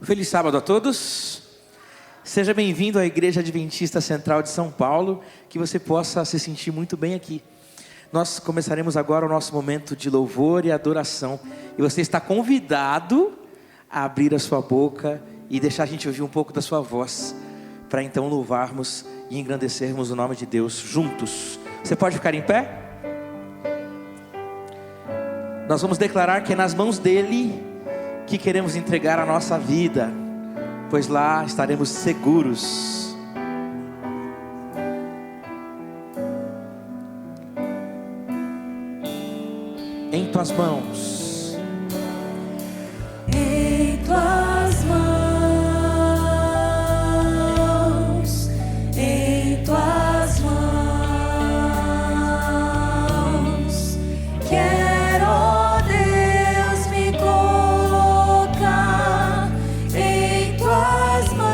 Feliz sábado a todos. Seja bem-vindo à Igreja Adventista Central de São Paulo. Que você possa se sentir muito bem aqui. Nós começaremos agora o nosso momento de louvor e adoração. E você está convidado a abrir a sua boca e deixar a gente ouvir um pouco da sua voz, para então louvarmos e engrandecermos o nome de Deus juntos. Você pode ficar em pé? Nós vamos declarar que é nas mãos dele que queremos entregar a nossa vida, pois lá estaremos seguros. Em tuas mãos, em tuas mãos, em tuas mãos, quero, ó Deus, me colocar em tuas mãos.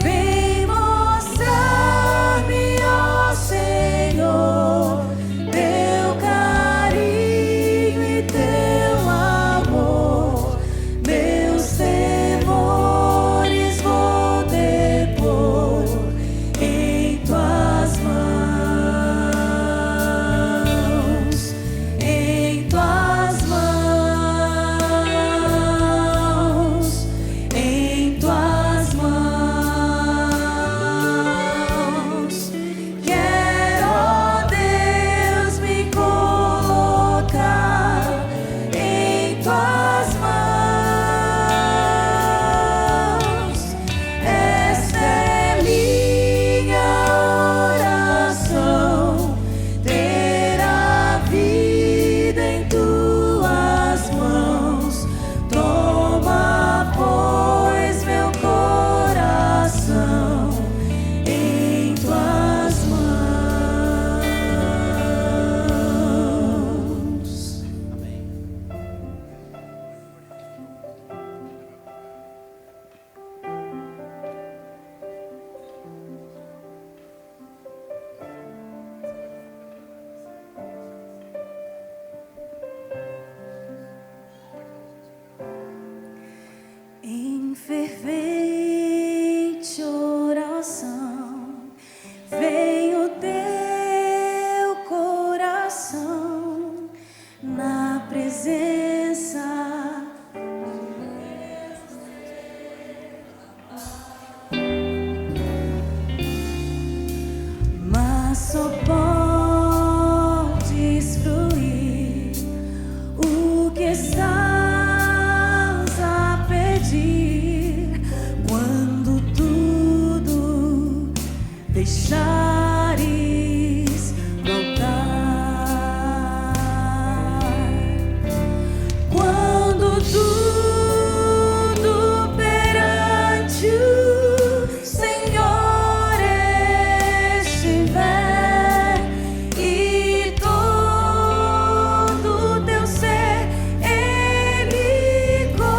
Vem mostrar-me, ó Senhor, teu carinho e teu amor. Meus temores vou depor em tuas mãos, em tuas mãos, em tuas mãos. Quero, ó Deus, me colocar em tuas mãos. Esta é minha oração, ter a vida em tuas mãos. Toma, pois, meu coração em tuas mãos. Em fervente oração, vem o teu coração na presença. Mas só podes fruir o que estás a pedir quando tudo deixares no altar. Quando tudo perante o Senhor estiver e todo teu ser Ele controlar,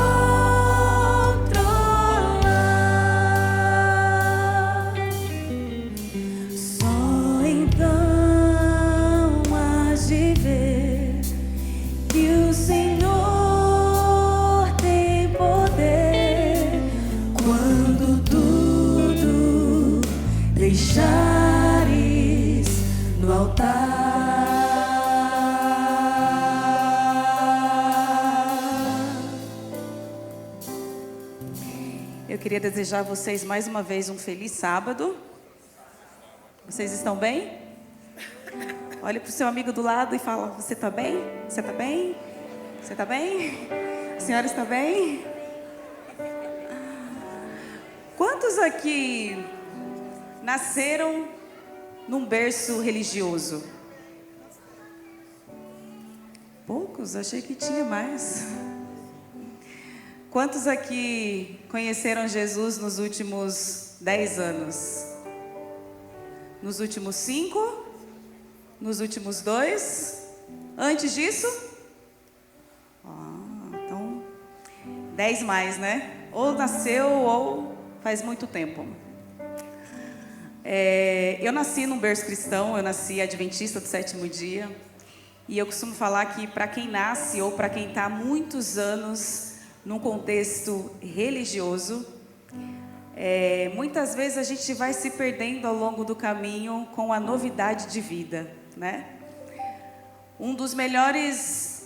só então hás de ver que o Senhor tem poder quando tudo deixares no altar. Eu queria desejar a vocês mais uma vez um feliz sábado. Vocês estão bem? Olha para o seu amigo do lado e fala: você está bem? Você está bem? Você está bem? A senhora está bem? Quantos aqui nasceram num berço religioso? Poucos, achei que tinha mais. Quantos aqui conheceram Jesus nos últimos 10 anos? Nos últimos 5? Nos últimos 2? Antes disso? Então, 10 mais, né? Ou nasceu ou faz muito tempo. Eu nasci num berço cristão, eu nasci adventista do sétimo dia. E eu costumo falar que para quem nasce ou para quem está há muitos anos num contexto religioso, muitas vezes a gente vai se perdendo ao longo do caminho com a novidade de vida, né? Um dos maiores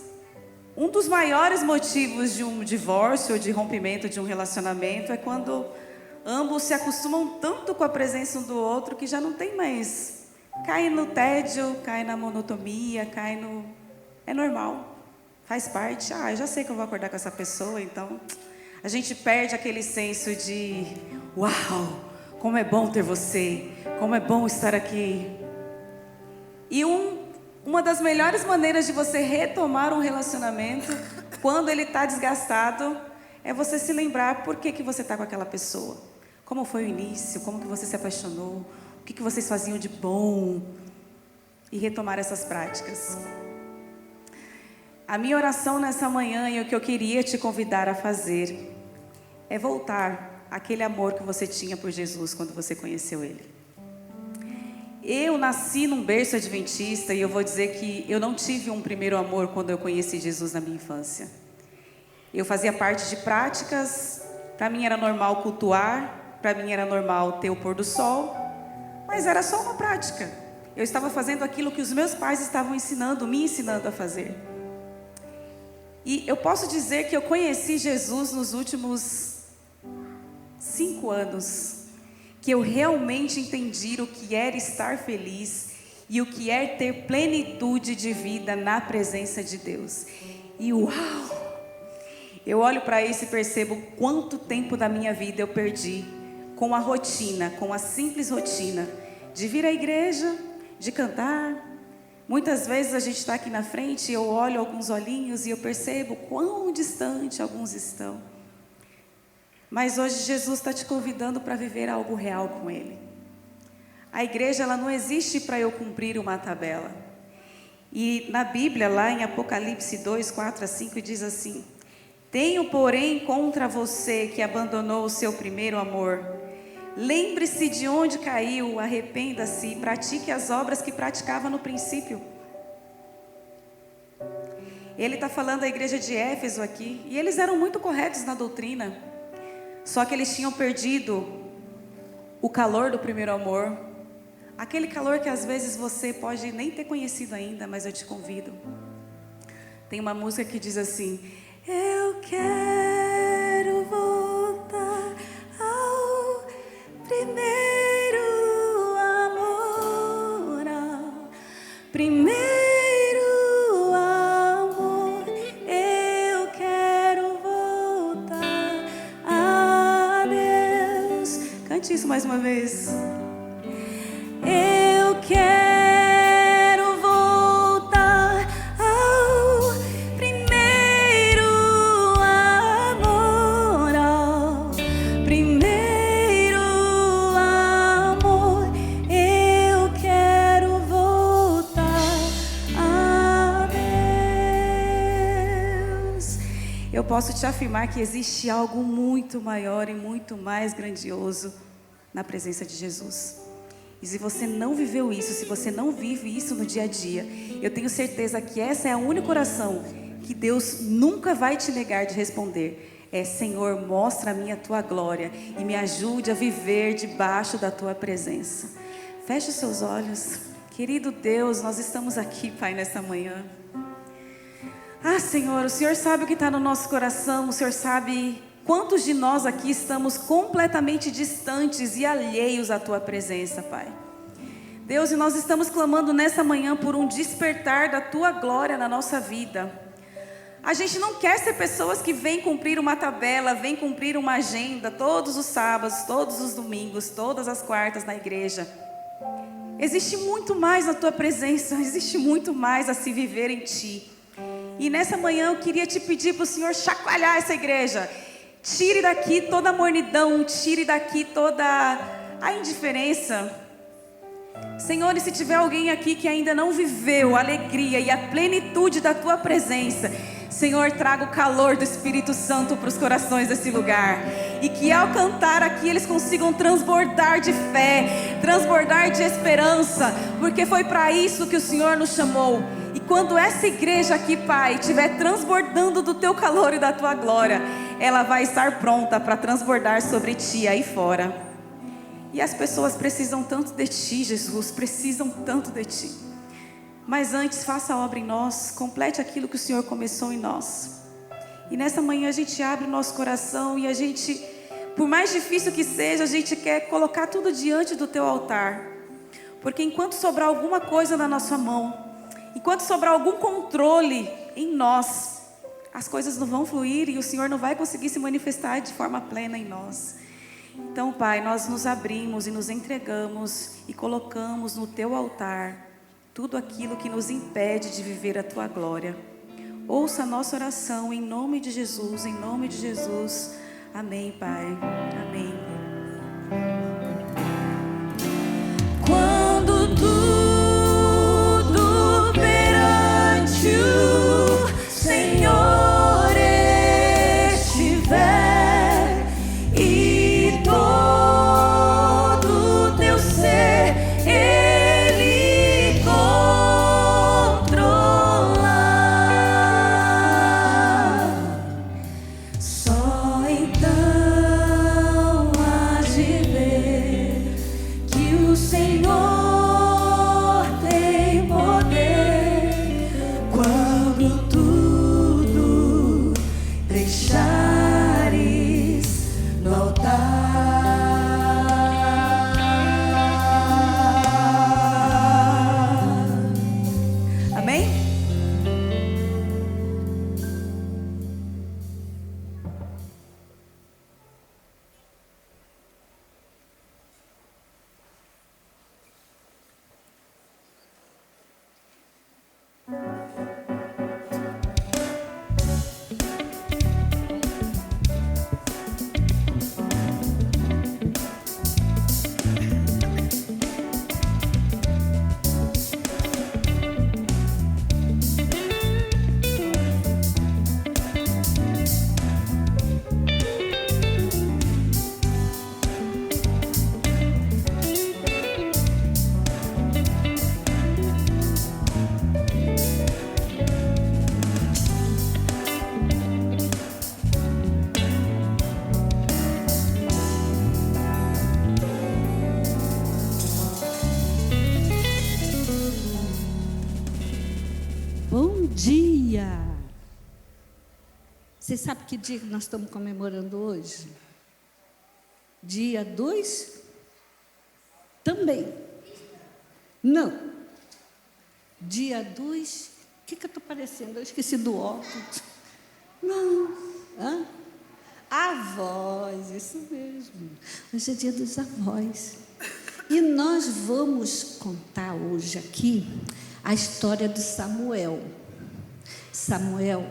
motivos de um divórcio ou de rompimento de um relacionamento é quando ambos se acostumam tanto com a presença um do outro que já não tem mais. Cai no tédio, cai na monotonia, é normal, faz parte. Eu já sei que eu vou acordar com essa pessoa, então a gente perde aquele senso de uau, como é bom ter você, como é bom estar aqui. E uma das melhores maneiras de você retomar um relacionamento, quando ele está desgastado, é você se lembrar por que você está com aquela pessoa. Como foi o início, como que você se apaixonou, o que vocês faziam de bom, e retomar essas práticas. A minha oração nessa manhã e o que eu queria te convidar a fazer é voltar àquele amor que você tinha por Jesus quando você conheceu Ele. Eu nasci num berço adventista e eu vou dizer que eu não tive um primeiro amor quando eu conheci Jesus na minha infância. Eu fazia parte de práticas, para mim era normal cultuar, para mim era normal ter o pôr do sol, mas era só uma prática. Eu estava fazendo aquilo que os meus pais estavam me ensinando a fazer. E eu posso dizer que eu conheci Jesus nos últimos 5 anos, que eu realmente entendi o que era estar feliz e o que é ter plenitude de vida na presença de Deus. E uau! Eu olho para isso e percebo quanto tempo da minha vida eu perdi com a rotina, com a simples rotina de vir à igreja, de cantar. Muitas vezes a gente está aqui na frente e eu olho alguns olhinhos e eu percebo quão distante alguns estão. Mas hoje Jesus está te convidando para viver algo real com Ele. A igreja ela não existe para eu cumprir uma tabela. E na Bíblia, lá em Apocalipse 2, 4 a 5, diz assim: tenho, porém, contra você que abandonou o seu primeiro amor. Lembre-se de onde caiu, arrependa-se e pratique as obras que praticava no princípio. Ele está falando da igreja de Éfeso aqui, e eles eram muito corretos na doutrina, só que eles tinham perdido o calor do primeiro amor, aquele calor que às vezes você pode nem ter conhecido ainda, mas eu te convido. Tem uma música que diz assim: eu quero voltar ao primeiro amor, ao primeiro amor. Eu quero voltar a Deus. Cante isso mais uma vez. Eu quero voltar ao primeiro amor, ao primeiro amor. Eu quero voltar a Deus. Eu posso te afirmar que existe algo muito maior e muito mais grandioso na presença de Jesus. E se você não viveu isso, se você não vive isso no dia a dia, eu tenho certeza que essa é a única oração que Deus nunca vai te negar de responder. É: Senhor, mostra a mim a tua glória e me ajude a viver debaixo da tua presença. Feche os seus olhos. Querido Deus, nós estamos aqui, Pai, nesta manhã. Senhor, o Senhor sabe o que está no nosso coração, o Senhor sabe quantos de nós aqui estamos completamente distantes e alheios à tua presença, Pai. Deus, e nós estamos clamando nessa manhã por um despertar da tua glória na nossa vida. A gente não quer ser pessoas que vêm cumprir uma tabela, vêm cumprir uma agenda todos os sábados, todos os domingos, todas as quartas na igreja. Existe muito mais na tua presença, existe muito mais a se viver em ti. E nessa manhã eu queria te pedir para o Senhor chacoalhar essa igreja. Tire daqui toda a mornidão, tire daqui toda a indiferença. Senhor, e se tiver alguém aqui que ainda não viveu a alegria e a plenitude da tua presença, Senhor, traga o calor do Espírito Santo para os corações desse lugar. E que ao cantar aqui eles consigam transbordar de fé, transbordar de esperança, porque foi para isso que o Senhor nos chamou. E quando essa igreja aqui, Pai, estiver transbordando do teu calor e da tua glória, ela vai estar pronta para transbordar sobre ti aí fora. E as pessoas precisam tanto de ti, Jesus, precisam tanto de ti. Mas antes, faça a obra em nós, complete aquilo que o Senhor começou em nós. E nessa manhã a gente abre o nosso coração e a gente, por mais difícil que seja, a gente quer colocar tudo diante do teu altar. Porque enquanto sobrar alguma coisa na nossa mão, enquanto sobrar algum controle em nós, as coisas não vão fluir e o Senhor não vai conseguir se manifestar de forma plena em nós. Então, Pai, nós nos abrimos e nos entregamos e colocamos no teu altar tudo aquilo que nos impede de viver a tua glória. Ouça a nossa oração em nome de Jesus, em nome de Jesus. Amém, Pai. Amém. Quando tudo perante o Senhor estiver e todo teu ser Ele controlar, só então hás de ver que o Senhor tem poder quando tudo deixares no altar. Amém? Bom dia! Você sabe que dia que nós estamos comemorando hoje? Dia 2? Também. Não. Dia 2, o que eu estou parecendo? Eu esqueci do óculos. Não. Hã? Avós, isso mesmo. Hoje é dia dos avós. E nós vamos contar hoje aqui a história de Samuel. Samuel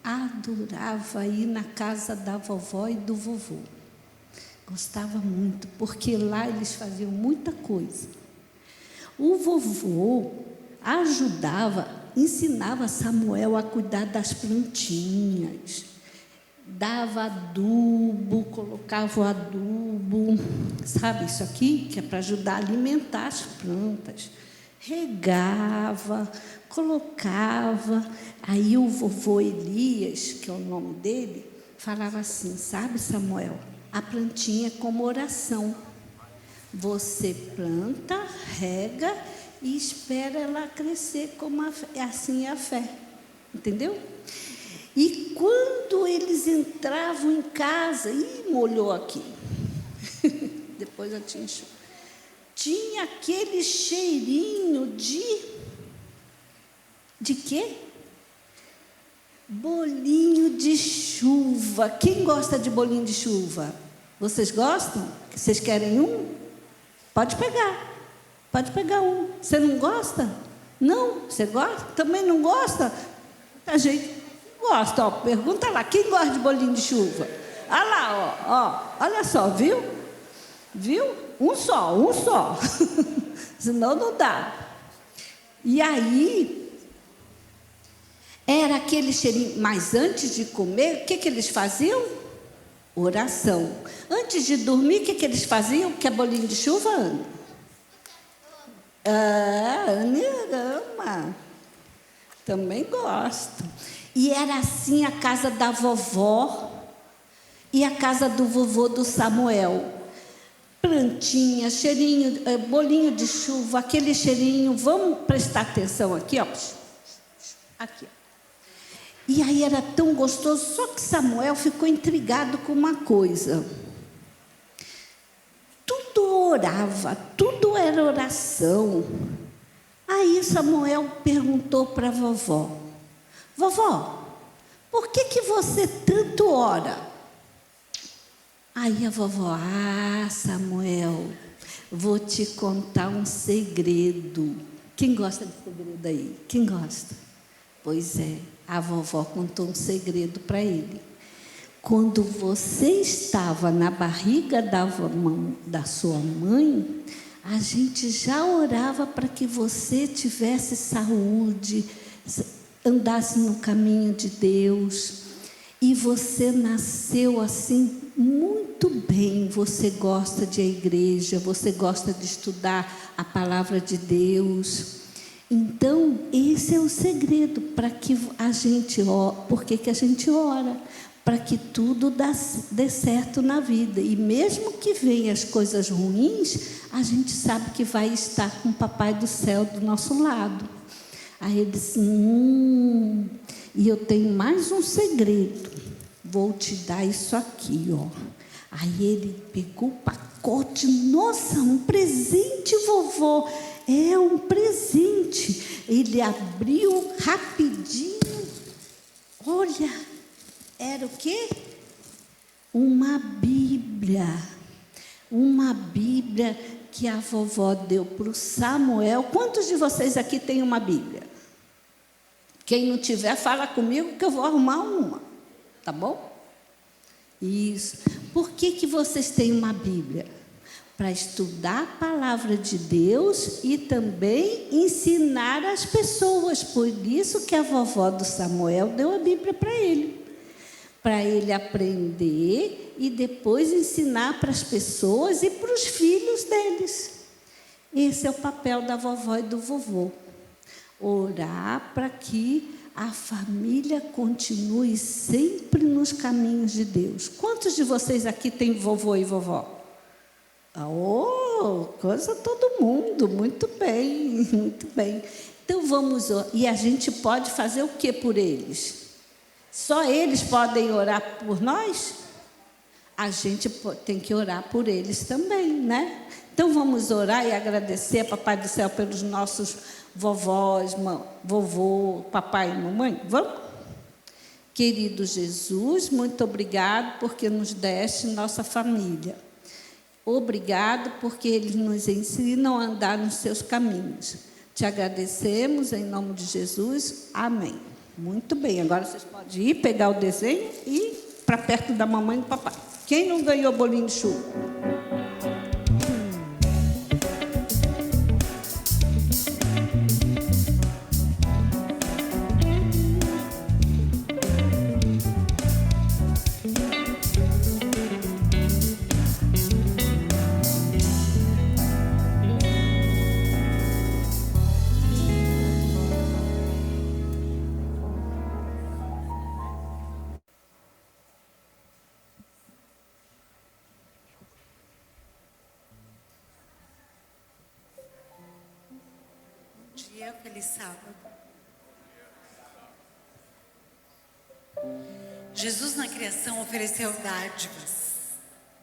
adorava ir na casa da vovó e do vovô. Gostava muito, porque lá eles faziam muita coisa. O vovô ajudava, ensinava Samuel a cuidar das plantinhas. Dava adubo, colocava o adubo, sabe isso aqui? Que é para ajudar a alimentar as plantas. Regava, colocava. Aí o vovô Elias, que é o nome dele, falava assim, sabe, Samuel? A plantinha é como oração. Você planta, rega e espera ela crescer, como assim é a fé. Entendeu? E quando eles entravam em casa, molhou aqui. Depois eu tinha enxugo. Tinha aquele cheirinho de quê? Bolinho de chuva. Quem gosta de bolinho de chuva? Vocês gostam? Vocês querem um? Pode pegar. Pode pegar um. Você não gosta? Não? Você gosta? Também não gosta? A gente gosta. Ó, pergunta lá. Quem gosta de bolinho de chuva? Olha lá, ó. Olha só, viu? Viu? Um só. Senão não dá. E aí, era aquele cheirinho. Mas antes de comer, o que eles faziam? Oração. Antes de dormir, o que eles faziam? Que é bolinho de chuva, Ana? Ana ama. Também gosto. E era assim a casa da vovó e a casa do vovô do Samuel. Plantinha, cheirinho, bolinho de chuva, aquele cheirinho. Vamos prestar atenção aqui, ó. Aqui, ó. E aí era tão gostoso, só que Samuel ficou intrigado com uma coisa. Tudo orava, tudo era oração. Aí Samuel perguntou para a vovó: vovó, por que você tanto ora? Aí a vovó: ah, Samuel, vou te contar um segredo. Quem gosta de segredo aí? Quem gosta? Pois é, a vovó contou um segredo para ele. Quando você estava na barriga da sua mãe, a gente já orava para que você tivesse saúde, andasse no caminho de Deus. E você nasceu assim muito bem. Você gosta de ir à igreja, você gosta de estudar a palavra de Deus. Então, esse é o segredo para que a gente ora. Por que a gente ora? Para que tudo dê certo na vida. E mesmo que venham as coisas ruins, a gente sabe que vai estar com o Papai do Céu do nosso lado. Aí ele disse: e eu tenho mais um segredo. Vou te dar isso aqui, ó. Aí ele pegou o pacote. Nossa, um presente, vovó. É um presente. Ele abriu rapidinho. Olha, era o quê? Uma Bíblia. Uma Bíblia que a vovó deu para o Samuel. Quantos de vocês aqui têm uma Bíblia? Quem não tiver, fala comigo que eu vou arrumar uma. Tá bom? Isso. Por que vocês têm uma Bíblia? Para estudar a palavra de Deus e também ensinar as pessoas. Por isso que a vovó do Samuel deu a Bíblia para ele aprender e depois ensinar para as pessoas e para os filhos deles. Esse é o papel da vovó e do vovô. Orar para que a família continue sempre nos caminhos de Deus. Quantos de vocês aqui têm vovô e vovó? Oh, coisa todo mundo, muito bem, muito bem. Então vamos, e a gente pode fazer o que por eles? Só eles podem orar por nós? A gente tem que orar por eles também, né? Então vamos orar e agradecer a Papai do Céu pelos nossos vovós, vovô, papai e mamãe. Vamos? Querido Jesus, muito obrigado porque nos deste nossa família. Obrigado porque eles nos ensinam a andar nos seus caminhos. Te agradecemos em nome de Jesus. Amém. Muito bem, agora vocês podem ir pegar o desenho e ir para perto da mamãe e do papai. Quem não ganhou bolinho de chuva? Feliz sábado. Jesus na criação ofereceu dádivas,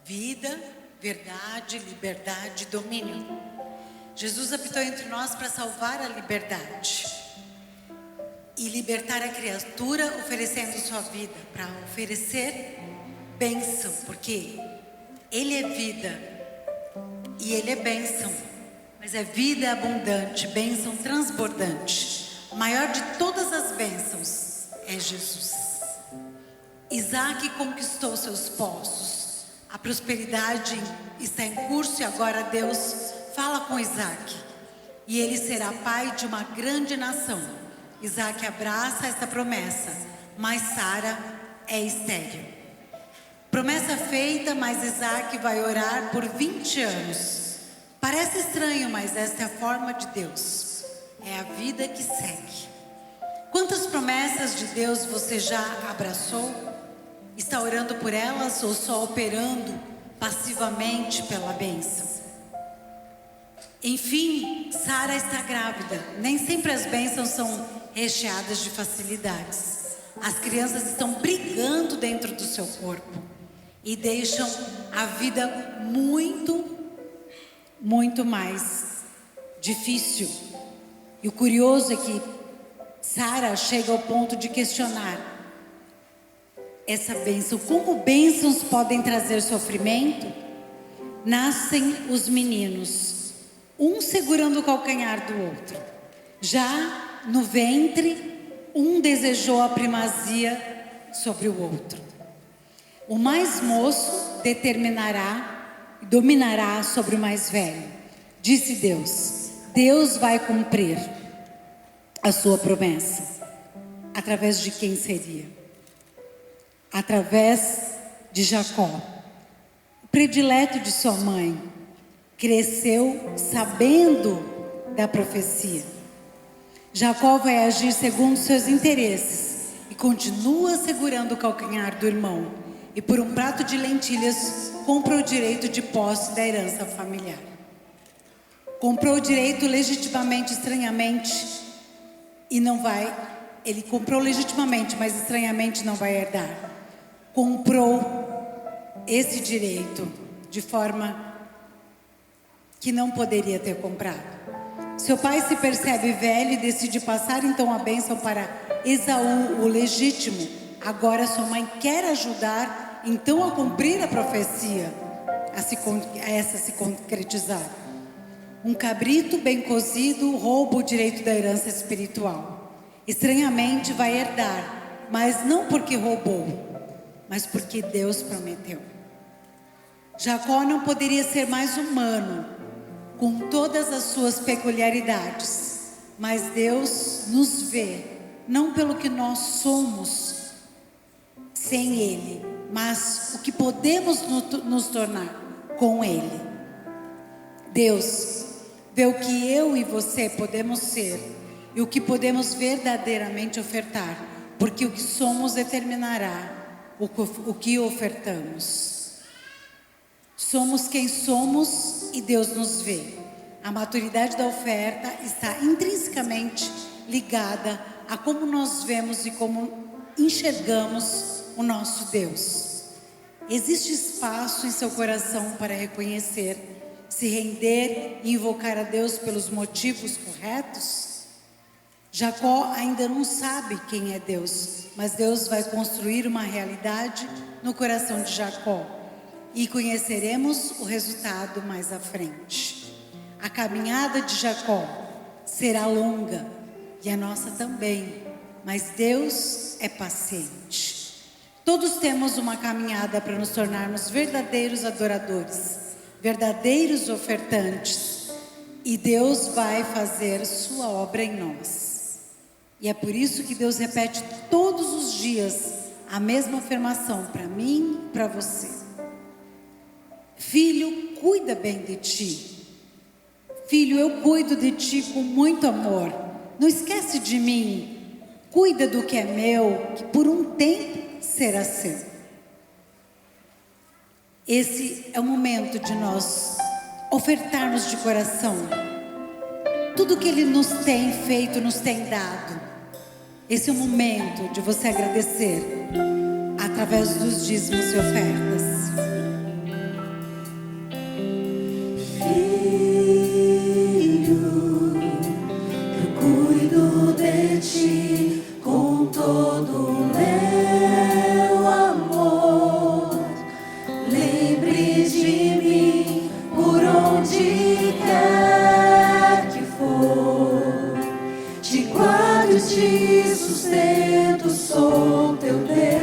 vida, verdade, liberdade, domínio. Jesus habitou entre nós para salvar a liberdade e libertar a criatura, oferecendo sua vida para oferecer bênção, porque Ele é vida e Ele é bênção. Mas é vida abundante, bênção transbordante. A maior de todas as bênçãos é Jesus. Isaac conquistou seus poços. A prosperidade está em curso e agora Deus fala com Isaac. E ele será pai de uma grande nação. Isaac abraça essa promessa, mas Sara é estéril. Promessa feita, mas Isaac vai orar por 20 anos. Parece estranho, mas esta é a forma de Deus. É a vida que segue. Quantas promessas de Deus você já abraçou? Está orando por elas ou só operando passivamente pela bênção? Enfim, Sara está grávida. Nem sempre as bênçãos são recheadas de facilidades. As crianças estão brigando dentro do seu corpo e deixam a vida muito, muito mais difícil. E o curioso é que Sara chega ao ponto de questionar essa bênção. Como bênçãos podem trazer sofrimento? Nascem os meninos, um segurando o calcanhar do outro. Já no ventre, um desejou a primazia sobre o outro. O mais moço dominará sobre o mais velho. Disse Deus. Deus vai cumprir a sua promessa. Através de quem seria? Através de Jacó, o predileto de sua mãe. Cresceu sabendo da profecia. Jacó vai agir segundo seus interesses e continua segurando o calcanhar do irmão. E por um prato de lentilhas compra o direito de posse da herança familiar. Comprou o direito legitimamente, estranhamente, e não vai. Ele comprou legitimamente, mas estranhamente não vai herdar. Comprou esse direito de forma que não poderia ter comprado. Seu pai se percebe velho e decide passar então a bênção para Esaú, o legítimo. Agora sua mãe quer ajudar então a cumprir a profecia, a essa se concretizar. Um cabrito bem cozido rouba o direito da herança espiritual. Estranhamente vai herdar, mas não porque roubou, mas porque Deus prometeu. Jacó não poderia ser mais humano, com todas as suas peculiaridades, mas Deus nos vê, não pelo que nós somos sem Ele, mas o que podemos nos tornar com Ele. Deus vê o que eu e você podemos ser e o que podemos verdadeiramente ofertar, porque o que somos determinará o que ofertamos. Somos quem somos e Deus nos vê. A maturidade da oferta está intrinsecamente ligada a como nós vemos e como enxergamos o nosso Deus. Existe espaço em seu coração para reconhecer, se render e invocar a Deus pelos motivos corretos? Jacó ainda não sabe quem é Deus, mas Deus vai construir uma realidade no coração de Jacó. E conheceremos o resultado mais à frente. A caminhada de Jacó será longa e a nossa também, mas Deus é paciente. Todos temos uma caminhada para nos tornarmos verdadeiros adoradores, verdadeiros ofertantes, e Deus vai fazer sua obra em nós. E é por isso que Deus repete todos os dias a mesma afirmação para mim e para você. Filho, cuida bem de ti. Filho, eu cuido de ti com muito amor. Não esquece de mim. Cuida do que é meu, que por um tempo será seu. Esse é o momento de nós ofertarmos de coração tudo que Ele nos tem feito, nos tem dado. Esse é o momento de você agradecer através dos dízimos e ofertas. Ti com todo o meu amor, lembre de mim por onde quer que for, te guardo e te sustento, sou teu Deus.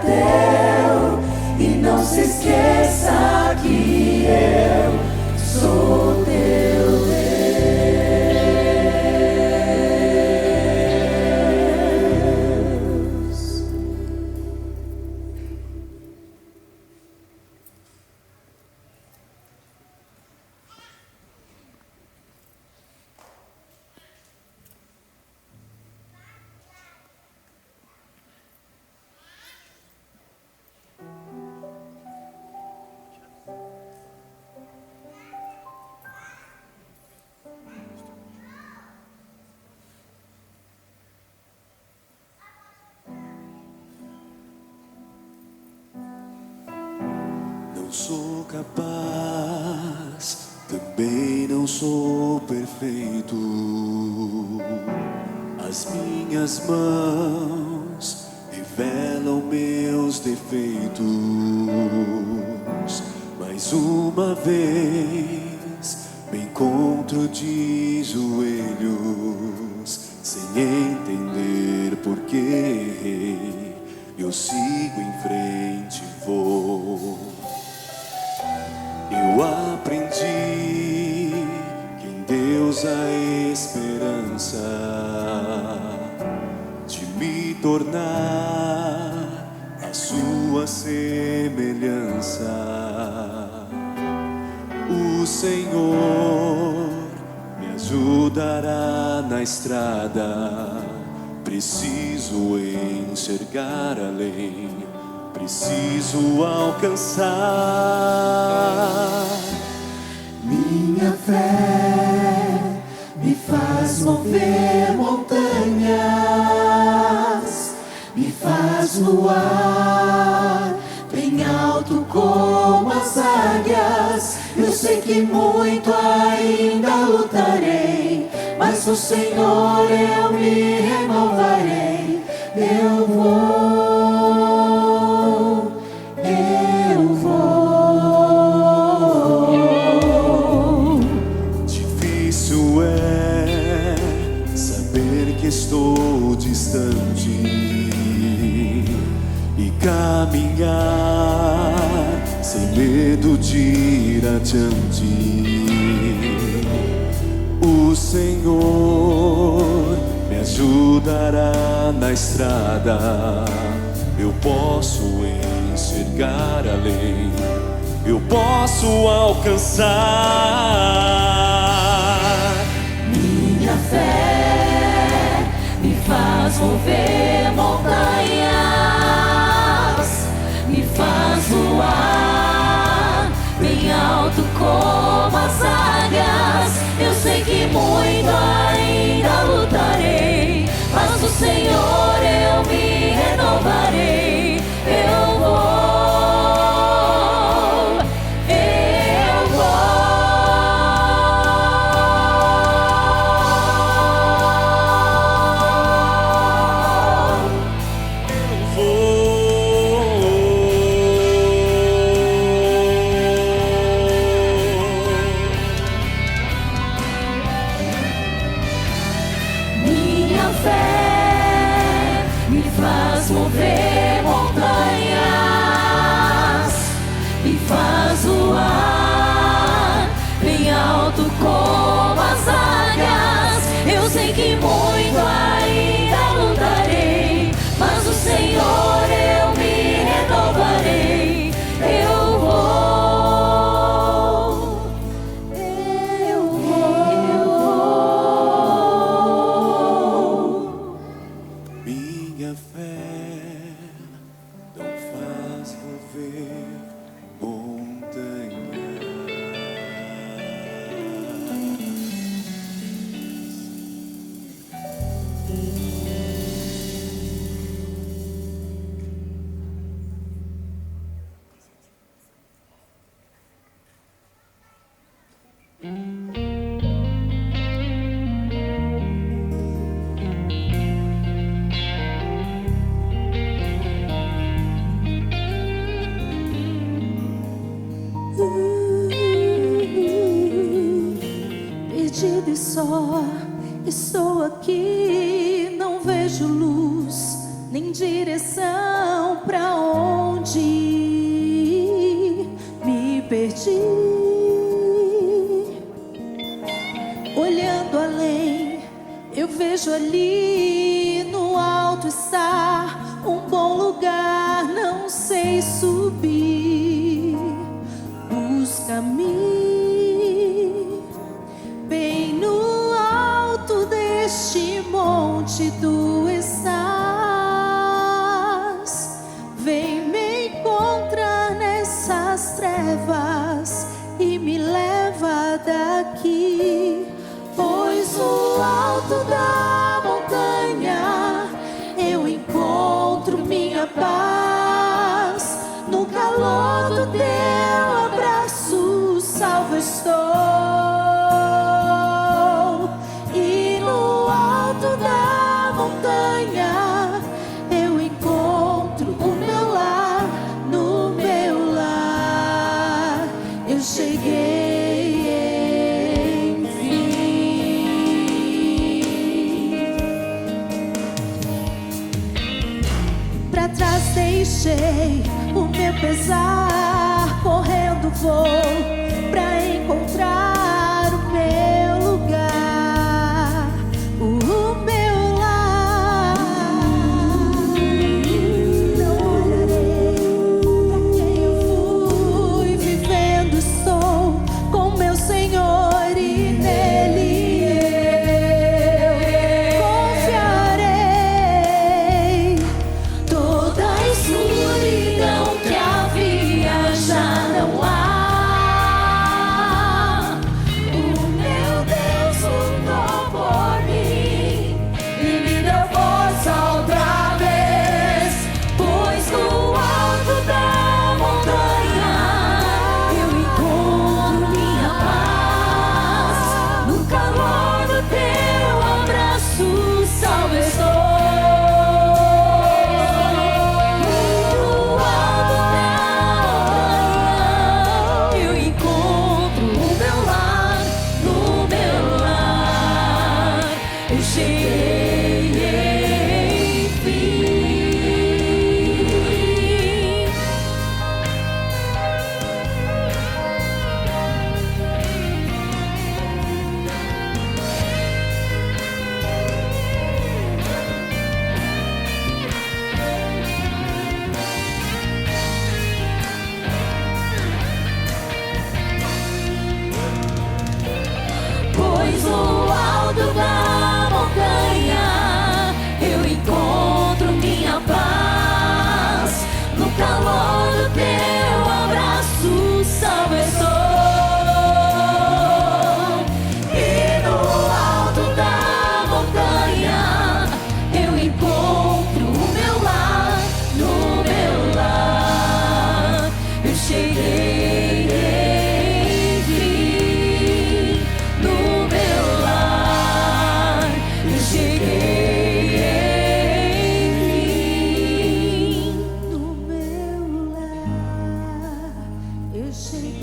deu. E não se esqueça que eu sou teu Deus. Não sou capaz, também não sou perfeito. As minhas mãos revelam meus defeitos. Mais uma vez me encontro de joelhos, sem entender por que errei. Eu sigo em frente e vou. Eu aprendi que em Deus há esperança de me tornar a sua semelhança. O Senhor me ajudará na estrada. Preciso enxergar além, preciso alcançar. Minha fé me faz mover montanhas, me faz voar bem alto como as águias. Eu sei que muito ainda lutarei, mas no Senhor eu me renovarei. Eu vou. Difícil é saber que estou distante e caminhar sem medo de ir adiante. O Senhor me ajudará na estrada. Eu posso enxergar além, eu posso alcançar. Minha fé me faz mover montanhas, me faz voar bem alto como as águias. Eu sei que muito ainda lutarei, mas no Senhor eu me renovarei. Eu vou. Mover montanhas, me faz voar bem alto como as águias. Eu sei que muito ainda lutarei, mas o Senhor eu me renovarei. Eu vou, eu vou. Minha fé não faz mover montanha. Perdido e só, estou aqui, não vejo luz nem direção pra onde ir. Me perdi, olhando além, eu vejo ali no alto estar um bom lugar. Não sei subir, busca-me bem no alto deste monte. Tu estás, vem me encontrar nessas trevas e me leva daqui. Pois no alto da montanha eu encontro minha paz. No calor do teu abraço salvo estou. E no alto da montanha eu encontro o meu lar. No meu lar eu cheguei, enfim. Pra trás deixei o meu pesar, correndo vou pra encontrar o meu lugar, o meu lar. Não olharei pra quem eu fui, vivendo estou com meu Senhor e nele eu confiarei. Toda a escuridão que havia já não há. O meu Deus lutou por mim e me deu força outra vez. Pois no alto da montanha eu encontro minha paz. No calor do teu abraço salvo estou. Eu encontro o meu lar, no meu lar eu cheguei, enfim. Pois no alto da montanha eu encontro minha paz. No calor do teu abraço salvo estou. E no alto da montanha eu encontro o meu lar. No meu lar eu cheguei, enfim. No meu lar eu cheguei, enfim. No meu lar eu cheguei,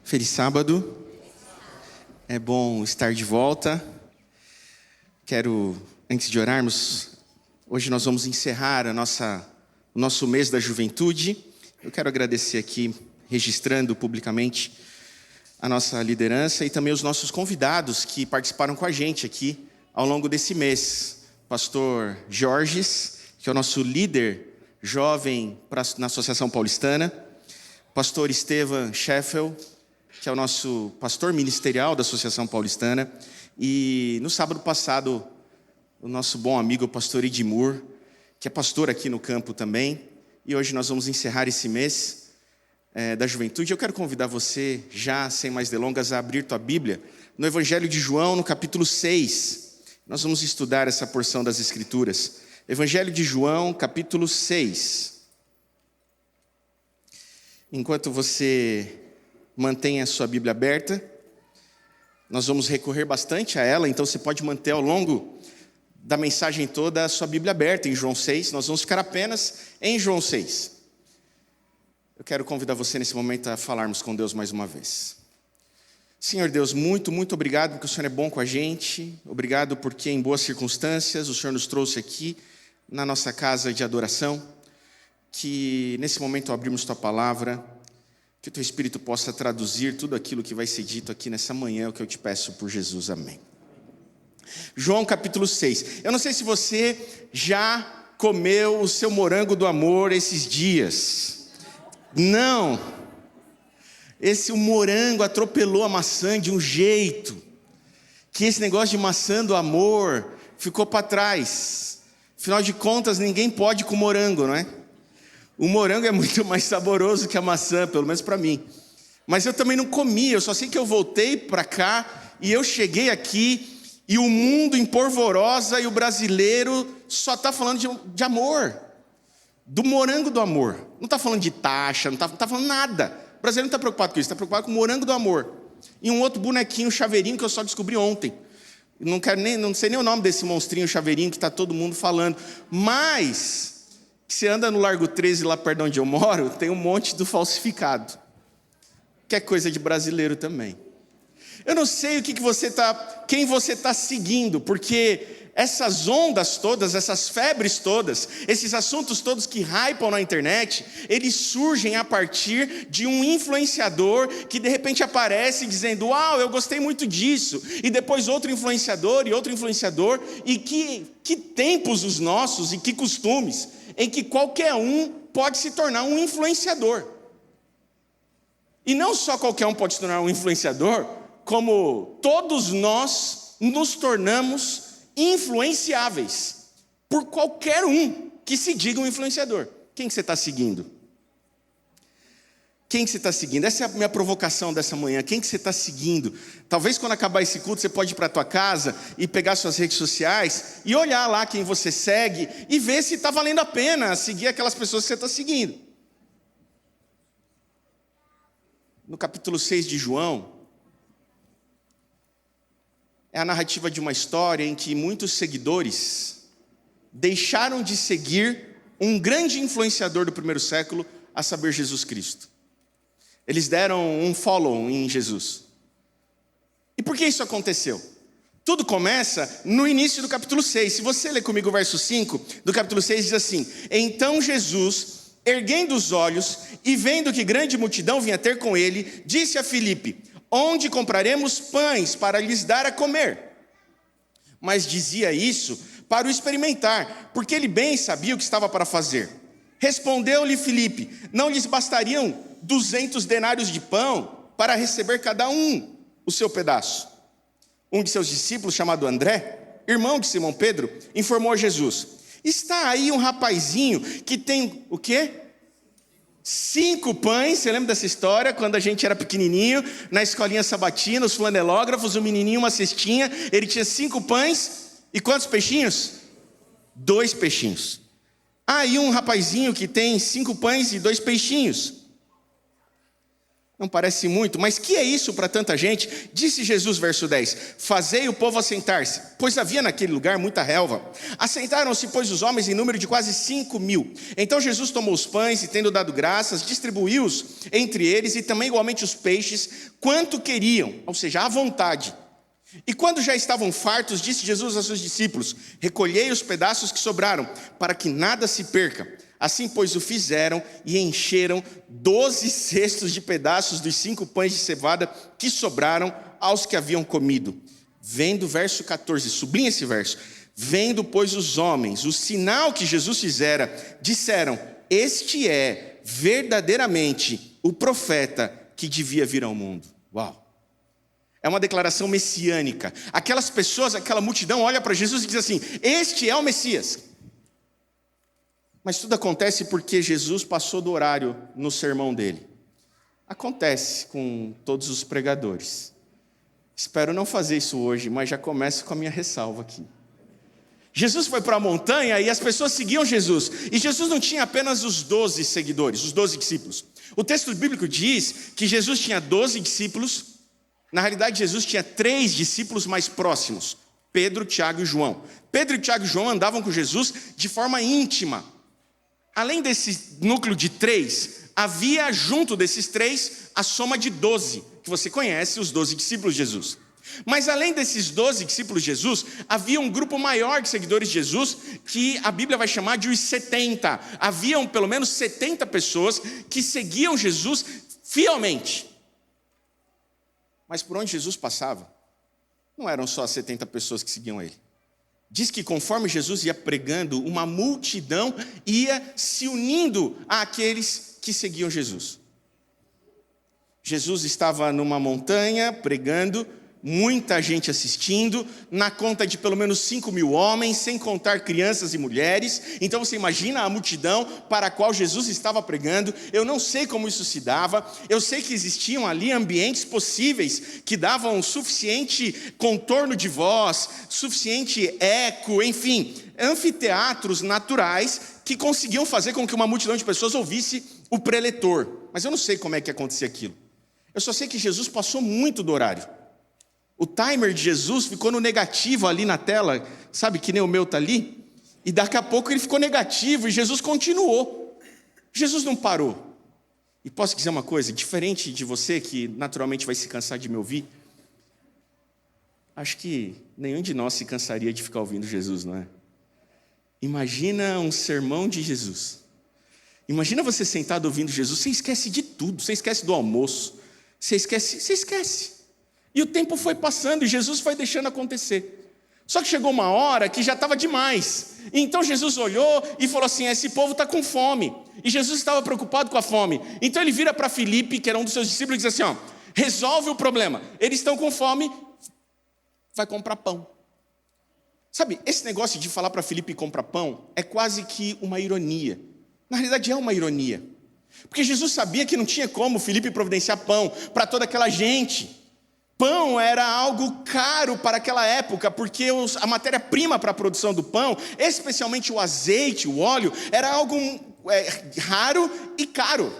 Feliz sábado. É bom estar de volta. Quero, antes de orarmos, hoje nós vamos encerrar o nosso mês da juventude. Eu quero agradecer aqui, registrando publicamente, a nossa liderança e também os nossos convidados que participaram com a gente aqui ao longo desse mês. Pastor Jorges, que é o nosso líder jovem na Associação Paulistana. Pastor Estevan Scheffel, que é o nosso pastor ministerial da Associação Paulistana. E no sábado passado, o nosso bom amigo, o pastor Edmur, que é pastor aqui no campo também. E hoje nós vamos encerrar esse mês da juventude, eu quero convidar você, já sem mais delongas, a abrir tua Bíblia no Evangelho de João, no capítulo 6. Nós vamos estudar essa porção das Escrituras. Evangelho de João, capítulo 6. Enquanto você mantém a sua Bíblia aberta, nós vamos recorrer bastante a ela, então você pode manter ao longo da mensagem toda a sua Bíblia aberta em João 6. Nós vamos ficar apenas em João 6. Eu quero convidar você nesse momento a falarmos com Deus mais uma vez. Senhor Deus, muito, muito obrigado porque o Senhor é bom com a gente. Obrigado porque em boas circunstâncias o Senhor nos trouxe aqui na nossa casa de adoração. Que nesse momento abrimos tua palavra, que o teu Espírito possa traduzir tudo aquilo que vai ser dito aqui nessa manhã, o que eu te peço por Jesus, amém. João capítulo 6. Eu não sei se você já comeu o seu morango do amor esses dias. Não. O morango atropelou a maçã de um jeito que esse negócio de maçã do amor ficou para trás. Afinal de contas, ninguém pode com morango, não é? O morango é muito mais saboroso que a maçã, pelo menos para mim. Mas eu também não comi, eu só sei que eu voltei para cá e eu cheguei aqui e o mundo em polvorosa e o brasileiro só está falando de amor. Do morango do amor. Não está falando de taxa, não está falando nada. O brasileiro não está preocupado com isso, está preocupado com o morango do amor. E um outro bonequinho, chaveirinho, que eu só descobri ontem. Não sei nem o nome desse monstrinho chaveirinho que está todo mundo falando. Mas, você anda no Largo 13, lá perto de onde eu moro, tem um monte do falsificado. Que é coisa de brasileiro também. Eu não sei quem você está seguindo, porque essas ondas todas, essas febres todas, esses assuntos todos que hypam na internet, eles surgem a partir de um influenciador que de repente aparece dizendo, uau, eu gostei muito disso, e depois outro influenciador, e que tempos os nossos e que costumes, em que qualquer um pode se tornar um influenciador. E não só qualquer um pode se tornar um influenciador, como todos nós nos tornamos influenciáveis por qualquer um que se diga um influenciador. Quem que você está seguindo? Quem que você está seguindo? Essa é a minha provocação dessa manhã. Quem que você está seguindo? Talvez quando acabar esse culto você pode ir para a tua casa e pegar suas redes sociais e olhar lá quem você segue e ver se está valendo a pena seguir aquelas pessoas que você está seguindo. No capítulo 6 de João, é a narrativa de uma história em que muitos seguidores deixaram de seguir um grande influenciador do primeiro século, a saber, Jesus Cristo. Eles deram um follow em Jesus. E por que isso aconteceu? Tudo começa no início do capítulo 6. Se você ler comigo o verso 5 do capítulo 6, diz assim: Então Jesus, erguendo os olhos e vendo que grande multidão vinha ter com ele, disse a Filipe: Onde compraremos pães para lhes dar a comer? Mas dizia isso para o experimentar, porque ele bem sabia o que estava para fazer. Respondeu-lhe Filipe: Não lhes bastariam 200 denários de pão para receber cada um o seu pedaço? Um de seus discípulos, chamado André, irmão de Simão Pedro, informou a Jesus: Está aí um rapazinho que tem o quê? 5 pães. Você lembra dessa história? Quando a gente era pequenininho, na escolinha sabatina, os flanelógrafos, o menininho, uma cestinha, ele tinha 5 pães e quantos peixinhos? 2 peixinhos. Aí um rapazinho que tem 5 pães e 2 peixinhos. Não parece muito, mas que é isso para tanta gente? Disse Jesus, verso 10, fazei o povo assentar-se, pois havia naquele lugar muita relva. Assentaram-se, pois, os homens em número de quase 5.000. Então Jesus tomou os pães e, tendo dado graças, distribuiu-os entre eles e também igualmente os peixes, quanto queriam, ou seja, à vontade. E quando já estavam fartos, disse Jesus aos seus discípulos: recolhei os pedaços que sobraram, para que nada se perca. Assim, pois, o fizeram e encheram 12 cestos de pedaços dos 5 pães de cevada que sobraram aos que haviam comido. Vendo, verso 14, sublinha esse verso. Vendo, pois, os homens o sinal que Jesus fizera, disseram: este é verdadeiramente o profeta que devia vir ao mundo. Uau! É uma declaração messiânica. Aquelas pessoas, aquela multidão olha para Jesus e diz assim: este é o Messias. Mas tudo acontece porque Jesus passou do horário no sermão dele. Acontece com todos os pregadores. Espero não fazer isso hoje, mas já começo com a minha ressalva aqui. Jesus foi para a montanha e as pessoas seguiam Jesus. E Jesus não tinha apenas os 12 seguidores, os 12 discípulos. O texto bíblico diz que Jesus tinha 12 discípulos. Na realidade, Jesus tinha 3 discípulos mais próximos: Pedro, Tiago e João. Pedro, Tiago e João andavam com Jesus de forma íntima. Além desse núcleo de 3, havia junto desses 3 a soma de 12, que você conhece, os 12 discípulos de Jesus. Mas além desses 12 discípulos de Jesus, havia um grupo maior de seguidores de Jesus, que a Bíblia vai chamar de os 70. Haviam pelo menos 70 pessoas que seguiam Jesus fielmente. Mas por onde Jesus passava, não eram só as 70 pessoas que seguiam ele. Diz que conforme Jesus ia pregando, uma multidão ia se unindo àqueles que seguiam Jesus. Jesus estava numa montanha pregando, muita gente assistindo, na conta de pelo menos 5.000 homens, sem contar crianças e mulheres. Então você imagina a multidão para a qual Jesus estava pregando. Eu não sei como isso se dava, eu sei que existiam ali ambientes possíveis que davam suficiente contorno de voz, suficiente eco, enfim, anfiteatros naturais que conseguiam fazer com que uma multidão de pessoas ouvisse o preletor. Mas eu não sei como é que acontecia aquilo. Eu só sei que Jesus passou muito do horário. O timer de Jesus ficou no negativo ali na tela, sabe, que nem o meu está ali? E daqui a pouco ele ficou negativo e Jesus continuou. Jesus não parou. E posso dizer uma coisa, diferente de você que naturalmente vai se cansar de me ouvir, acho que nenhum de nós se cansaria de ficar ouvindo Jesus, não é? Imagina um sermão de Jesus. Imagina você sentado ouvindo Jesus, você esquece de tudo, você esquece do almoço, você esquece. E o tempo foi passando e Jesus foi deixando acontecer. Só que chegou uma hora que já estava demais. Então Jesus olhou e falou assim: esse povo está com fome. E Jesus estava preocupado com a fome. Então ele vira para Filipe, que era um dos seus discípulos, e diz assim: resolve o problema. Eles estão com fome, vai comprar pão. Sabe, esse negócio de falar para Filipe comprar pão é quase que uma ironia. Na realidade é uma ironia. Porque Jesus sabia que não tinha como Filipe providenciar pão para toda aquela gente. Pão era algo caro para aquela época, porque a matéria-prima para a produção do pão, especialmente o azeite, o óleo, era algo raro e caro.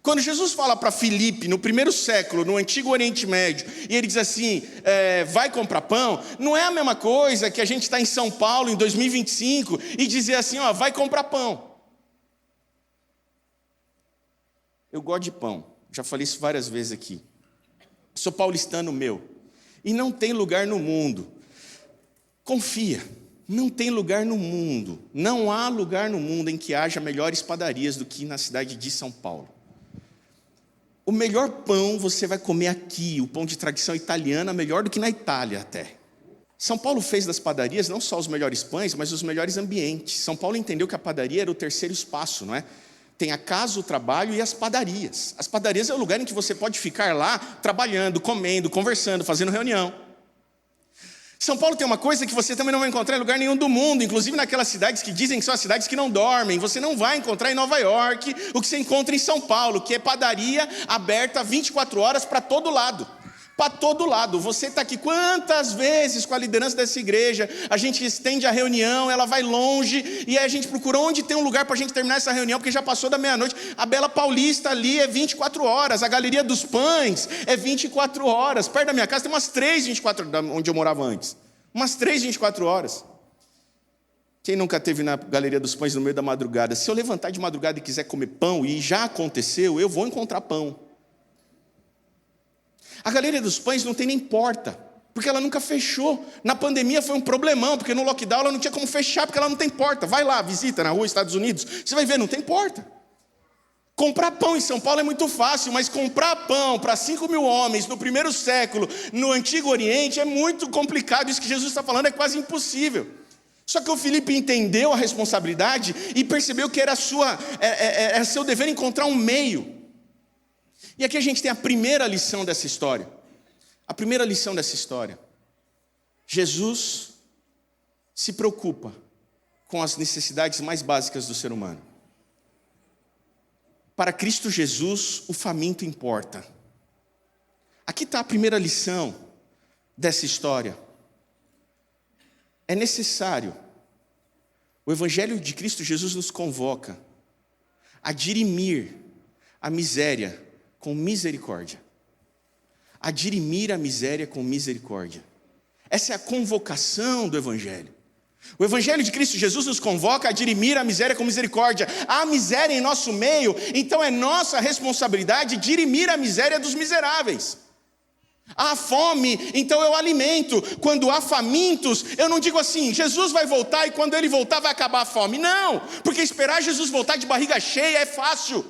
Quando Jesus fala para Filipe, no primeiro século, no Antigo Oriente Médio, e ele diz assim, vai comprar pão, não é a mesma coisa que a gente está em São Paulo em 2025 e dizer assim, vai comprar pão. Eu gosto de pão, já falei isso várias vezes aqui. Sou paulistano meu. E não tem lugar no mundo. Confia. Não tem lugar no mundo. Não há lugar no mundo em que haja melhores padarias do que na cidade de São Paulo. O melhor pão você vai comer aqui. O pão de tradição italiana, melhor do que na Itália até. São Paulo fez das padarias não só os melhores pães, mas os melhores ambientes. São Paulo entendeu que a padaria era o terceiro espaço, não é? Tem a casa, o trabalho e as padarias. As padarias é o lugar em que você pode ficar lá trabalhando, comendo, conversando, fazendo reunião. São Paulo tem uma coisa que você também não vai encontrar em lugar nenhum do mundo, inclusive naquelas cidades que dizem que são as cidades que não dormem. Você não vai encontrar em Nova York o que você encontra em São Paulo, que é padaria aberta 24 horas para todo lado. Para todo lado, você está aqui quantas vezes com a liderança dessa igreja, a gente estende a reunião, ela vai longe, e aí a gente procura onde tem um lugar para a gente terminar essa reunião, porque já passou da meia-noite. A Bela Paulista ali é 24 horas, a Galeria dos Pães é 24 horas, perto da minha casa tem umas 3 24 onde eu morava antes, umas 3 24 horas. Quem nunca esteve na Galeria dos Pães no meio da madrugada? Se eu levantar de madrugada e quiser comer pão, e já aconteceu, eu vou encontrar pão. A Galeria dos Pães não tem nem porta, porque ela nunca fechou. Na pandemia foi um problemão, porque no lockdown ela não tinha como fechar, porque ela não tem porta. Vai lá, visita na rua, Estados Unidos, você vai ver, não tem porta. Comprar pão em São Paulo é muito fácil, mas comprar pão para 5.000 homens no primeiro século, no Antigo Oriente, é muito complicado. Isso que Jesus está falando é quase impossível. Só que o Filipe entendeu a responsabilidade e percebeu que era seu dever encontrar um meio. E aqui a gente tem a primeira lição dessa história. A primeira lição dessa história. Jesus se preocupa com as necessidades mais básicas do ser humano. Para Cristo Jesus, o faminto importa. Aqui está a primeira lição dessa história. É necessário. O Evangelho de Cristo Jesus nos convoca a dirimir a miséria com misericórdia. A dirimir a miséria com misericórdia. Essa é a convocação do Evangelho. O Evangelho de Cristo Jesus nos convoca a dirimir a miséria com misericórdia. Há miséria em nosso meio, então é nossa responsabilidade dirimir a miséria dos miseráveis. Há fome, então eu alimento. Quando há famintos, eu não digo assim, Jesus vai voltar e quando ele voltar vai acabar a fome. Não, porque esperar Jesus voltar de barriga cheia é fácil.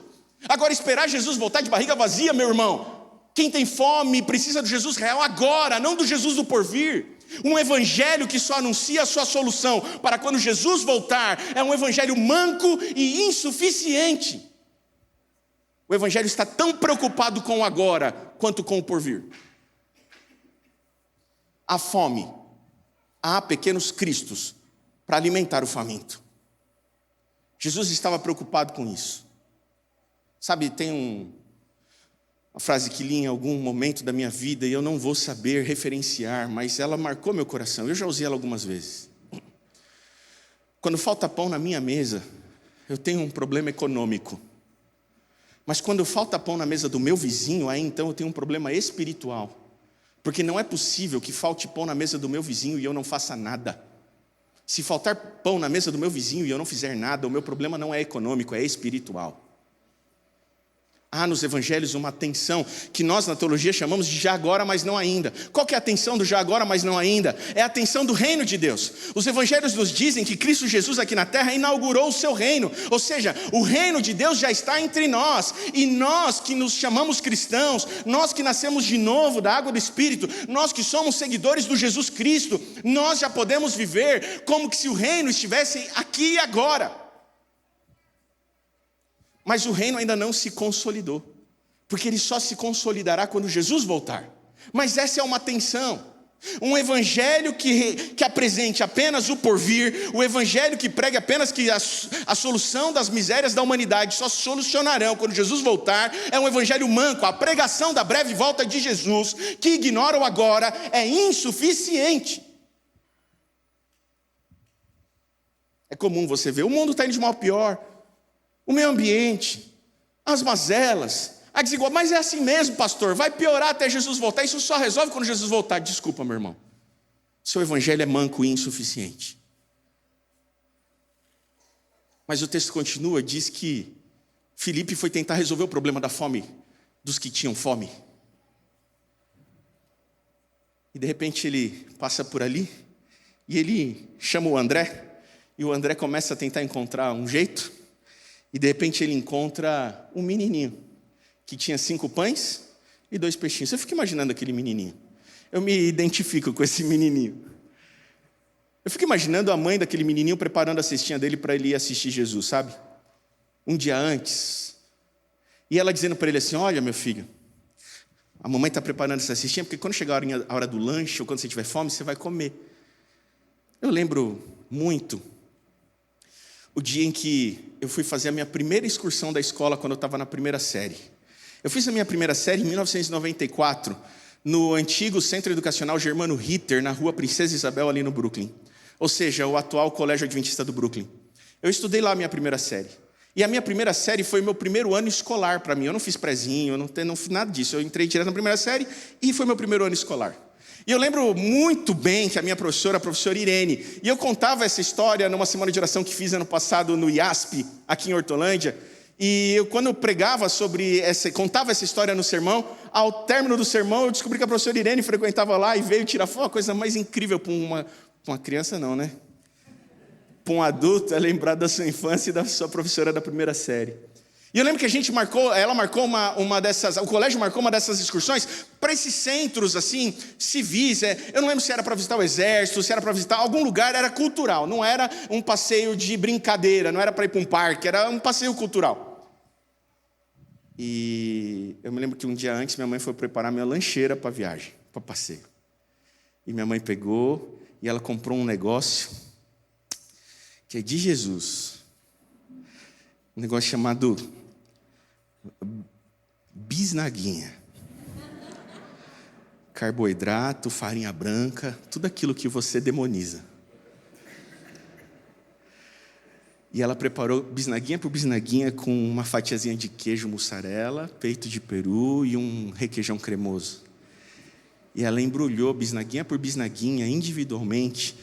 Agora esperar Jesus voltar de barriga vazia, meu irmão. Quem tem fome precisa do Jesus real agora, não do Jesus do porvir. Um evangelho que só anuncia a sua solução para quando Jesus voltar é um evangelho manco e insuficiente. O evangelho está tão preocupado com o agora quanto com o porvir. Há fome, há pequenos cristos para alimentar o faminto. Jesus estava preocupado com isso. Sabe, tem uma frase que li em algum momento da minha vida e eu não vou saber referenciar, mas ela marcou meu coração. Eu já usei ela algumas vezes. Quando falta pão na minha mesa, eu tenho um problema econômico. Mas quando falta pão na mesa do meu vizinho, aí então eu tenho um problema espiritual. Porque não é possível que falte pão na mesa do meu vizinho e eu não faça nada. Se faltar pão na mesa do meu vizinho e eu não fizer nada, o meu problema não é econômico, é espiritual. Há nos evangelhos uma tensão que nós na teologia chamamos de já agora, mas não ainda. Qual que é a tensão do já agora, mas não ainda? É a tensão do reino de Deus. Os evangelhos nos dizem que Cristo Jesus aqui na terra inaugurou o seu reino. Ou seja, o reino de Deus já está entre nós. E nós que nos chamamos cristãos, nós que nascemos de novo da água do Espírito, nós que somos seguidores do Jesus Cristo, nós já podemos viver como que se o reino estivesse aqui e agora. Mas o reino ainda não se consolidou, porque ele só se consolidará quando Jesus voltar. Mas essa é uma tensão. Um evangelho que apresente apenas o porvir, o evangelho que pregue apenas que a solução das misérias da humanidade só se solucionarão quando Jesus voltar, é um evangelho manco. A pregação da breve volta de Jesus, que ignora o agora, é insuficiente. É comum você ver, o mundo está indo de mal a pior. O meio ambiente, as mazelas, a desigualdade. Mas é assim mesmo, pastor, vai piorar até Jesus voltar. Isso só resolve quando Jesus voltar. Desculpa, meu irmão. Seu evangelho é manco e insuficiente. Mas o texto continua, diz que Filipe foi tentar resolver o problema da fome dos que tinham fome. E de repente ele passa por ali e ele chama o André. E o André começa a tentar encontrar um jeito. E de repente ele encontra um menininho que tinha 5 pães e 2 peixinhos. Eu fico imaginando aquele menininho. Eu me identifico com esse menininho. Eu fico imaginando a mãe daquele menininho preparando a cestinha dele para ele ir assistir Jesus, sabe? Um dia antes. E ela dizendo para ele assim, olha meu filho, a mamãe está preparando essa cestinha porque quando chegar a hora do lanche ou quando você tiver fome, você vai comer. Eu lembro muito o dia em que eu fui fazer a minha primeira excursão da escola quando eu estava na primeira série. Eu fiz a minha primeira série em 1994, no antigo Centro Educacional Germano Ritter, na rua Princesa Isabel, ali no Brooklyn. Ou seja, o atual Colégio Adventista do Brooklyn. Eu estudei lá a minha primeira série. E a minha primeira série foi meu primeiro ano escolar para mim. Eu não fiz prezinho, eu não fiz nada disso. Eu entrei direto na primeira série e foi meu primeiro ano escolar. E eu lembro muito bem que a minha professora, a professora Irene, e eu contava essa história numa semana de oração que fiz ano passado no IASP, aqui em Hortolândia, e quando eu pregava contava essa história no sermão, ao término do sermão eu descobri que a professora Irene frequentava lá e veio tirar foto, a coisa mais incrível para uma criança não, né? Para um adulto é lembrar da sua infância e da sua professora da primeira série. E eu lembro que ela marcou o colégio marcou uma dessas excursões para esses centros, assim, civis. Eu não lembro se era para visitar o exército, se era para visitar algum lugar, era cultural. Não era um passeio de brincadeira, não era para ir para um parque, era um passeio cultural. E eu me lembro que um dia antes minha mãe foi preparar minha lancheira para a viagem, para passeio. E minha mãe pegou e ela comprou um negócio que é de Jesus. Um negócio chamado Bisnaguinha. Carboidrato, farinha branca, tudo aquilo que você demoniza. E ela preparou bisnaguinha por bisnaguinha com uma fatiazinha de queijo mussarela, peito de peru e um requeijão cremoso. E ela embrulhou bisnaguinha por bisnaguinha individualmente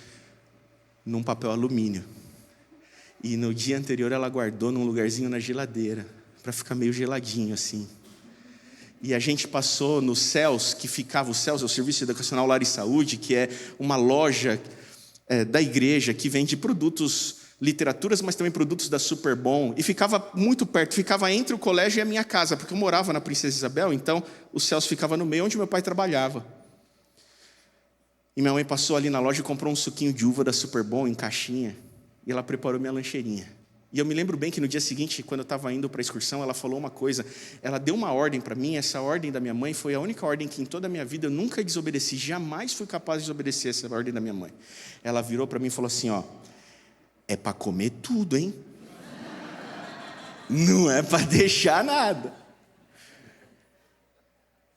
num papel alumínio. E no dia anterior ela guardou num lugarzinho na geladeira, para ficar meio geladinho assim. E a gente passou nos Céus, que ficava, o Céus é o Serviço Educacional Lar e Saúde, que é uma loja da igreja que vende produtos, literaturas, mas também produtos da Superbom. E ficava muito perto, ficava entre o colégio e a minha casa, porque eu morava na Princesa Isabel, então o Céus ficava no meio, onde meu pai trabalhava. E minha mãe passou ali na loja e comprou um suquinho de uva da Superbom em caixinha. E ela preparou minha lancheirinha. E eu me lembro bem que no dia seguinte, quando eu estava indo para a excursão, ela falou uma coisa. Ela deu uma ordem para mim, essa ordem da minha mãe foi a única ordem que em toda a minha vida eu nunca desobedeci, jamais fui capaz de desobedecer essa ordem da minha mãe. Ela virou para mim e falou assim, ó, é para comer tudo, hein? Não é para deixar nada.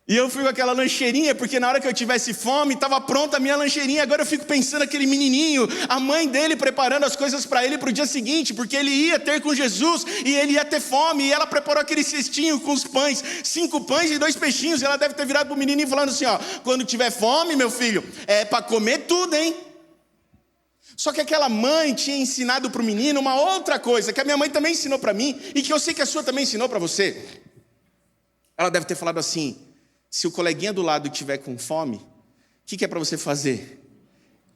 E eu fui com aquela lancheirinha, porque na hora que eu tivesse fome, estava pronta a minha lancheirinha. Agora eu fico pensando aquele menininho, a mãe dele preparando as coisas para ele para o dia seguinte, porque ele ia ter com Jesus e ele ia ter fome. E ela preparou aquele cestinho com os pães, 5 pães e 2 peixinhos. E ela deve ter virado para o menininho falando assim, ó, quando tiver fome, meu filho, é para comer tudo, hein? Só que aquela mãe tinha ensinado para o menino uma outra coisa, que a minha mãe também ensinou para mim, e que eu sei que a sua também ensinou para você. Ela deve ter falado assim, se o coleguinha do lado estiver com fome, o que é para você fazer?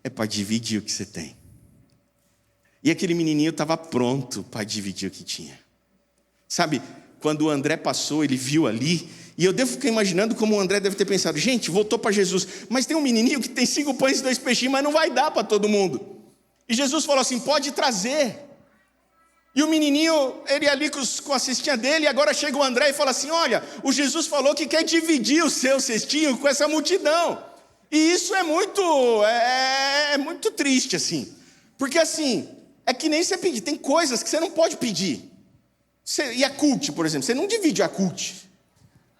É para dividir o que você tem. E aquele menininho estava pronto para dividir o que tinha. Sabe, quando o André passou, ele viu ali, e eu devo ficar imaginando como o André deve ter pensado, gente, voltou para Jesus, mas tem um menininho que tem 5 pães e 2 peixinhos, mas não vai dar para todo mundo. E Jesus falou assim, pode trazer. E o menininho, ele ali com a cestinha dele, e agora chega o André e fala assim, olha, o Jesus falou que quer dividir o seu cestinho com essa multidão. E isso é muito triste, assim. Porque assim, é que nem você pedir, tem coisas que você não pode pedir. Yakult, por exemplo, você não divide Yakult.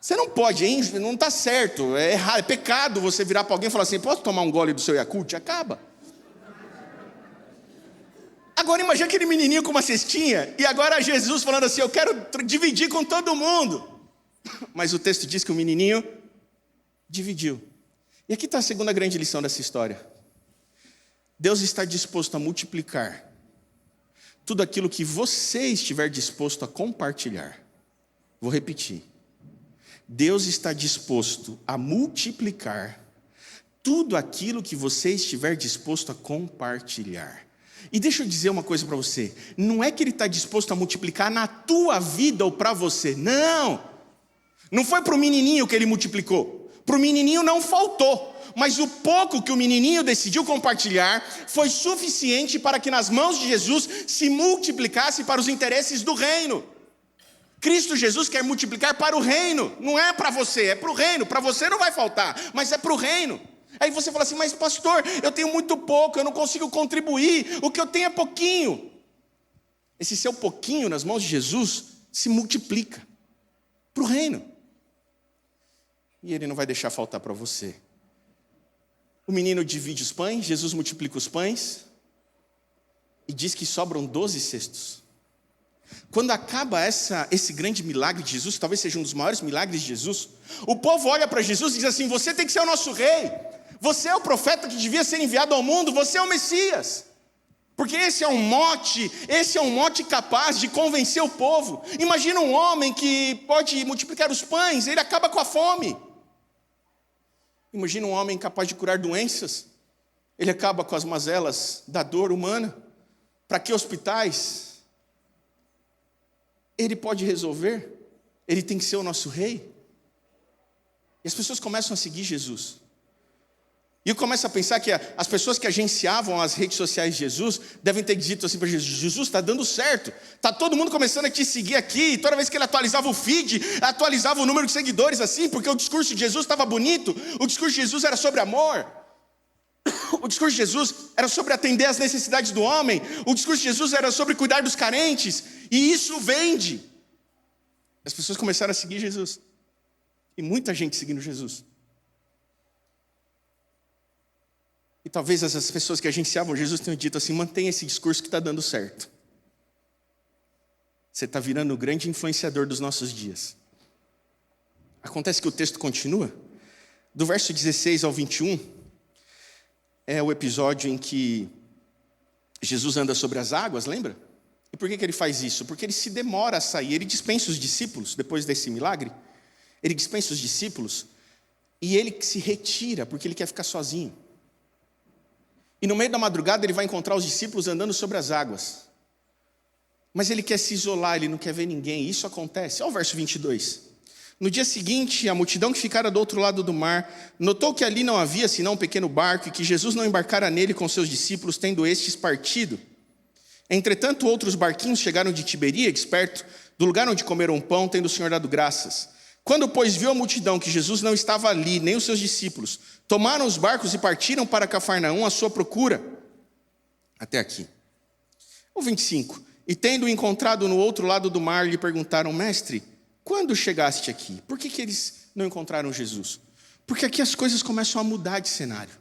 Você não pode, hein? Não está certo, é errado, é pecado você virar para alguém e falar assim, posso tomar um gole do seu Yakult? Acaba. Agora imagina aquele menininho com uma cestinha, e agora Jesus falando assim, eu quero dividir com todo mundo. Mas o texto diz que o menininho dividiu. E aqui está a segunda grande lição dessa história. Deus está disposto a multiplicar tudo aquilo que você estiver disposto a compartilhar. Vou repetir. Deus está disposto a multiplicar tudo aquilo que você estiver disposto a compartilhar. E deixa eu dizer uma coisa para você, não é que Ele está disposto a multiplicar na tua vida ou para você, não foi para o menininho que Ele multiplicou, para o menininho não faltou, mas o pouco que o menininho decidiu compartilhar foi suficiente para que nas mãos de Jesus se multiplicasse para os interesses do reino. Cristo Jesus quer multiplicar para o reino, não é para você, é para o reino, para você não vai faltar, mas é para o reino. Aí você fala assim, mas pastor, eu tenho muito pouco, eu não consigo contribuir, o que eu tenho é pouquinho. Esse seu pouquinho nas mãos de Jesus se multiplica para o reino. E Ele não vai deixar faltar para você. O menino divide os pães, Jesus multiplica os pães e diz que sobram 12 cestos. Quando acaba esse grande milagre de Jesus, que talvez seja um dos maiores milagres de Jesus, o povo olha para Jesus e diz assim, você tem que ser o nosso rei. Você é o profeta que devia ser enviado ao mundo, você é o Messias. Porque esse é um mote capaz de convencer o povo. Imagina um homem que pode multiplicar os pães, ele acaba com a fome. Imagina um homem capaz de curar doenças, ele acaba com as mazelas da dor humana. Para que hospitais? Ele pode resolver, ele tem que ser o nosso rei. E as pessoas começam a seguir Jesus. E eu começo a pensar que as pessoas que agenciavam as redes sociais de Jesus devem ter dito assim para Jesus, Jesus, está dando certo, está todo mundo começando a te seguir aqui, e toda vez que ele atualizava o feed, atualizava o número de seguidores assim, porque o discurso de Jesus estava bonito, o discurso de Jesus era sobre amor, o discurso de Jesus era sobre atender às necessidades do homem, o discurso de Jesus era sobre cuidar dos carentes, e isso vende. As pessoas começaram a seguir Jesus. E muita gente seguindo Jesus. E talvez essas pessoas que agenciavam Jesus tenham dito assim: mantenha esse discurso que está dando certo. Você está virando o grande influenciador dos nossos dias. Acontece que o texto continua. Do verso 16 ao 21, é o episódio em que Jesus anda sobre as águas, lembra? E por que ele faz isso? Porque ele se demora a sair, ele dispensa os discípulos, depois desse milagre, ele dispensa os discípulos, e ele se retira, porque ele quer ficar sozinho. E no meio da madrugada ele vai encontrar os discípulos andando sobre as águas. Mas ele quer se isolar, ele não quer ver ninguém, e isso acontece. Olha o verso 22. No dia seguinte, a multidão que ficara do outro lado do mar, notou que ali não havia senão um pequeno barco, e que Jesus não embarcara nele com seus discípulos, tendo estes partido. Entretanto, outros barquinhos chegaram de Tiberíades, perto do lugar onde comeram pão, tendo o Senhor dado graças. Quando, pois, viu a multidão que Jesus não estava ali, nem os seus discípulos, tomaram os barcos e partiram para Cafarnaum à sua procura. Até aqui. O 25. E tendo-o encontrado no outro lado do mar, lhe perguntaram: mestre, quando chegaste aqui? Por que eles não encontraram Jesus? Porque aqui as coisas começam a mudar de cenário.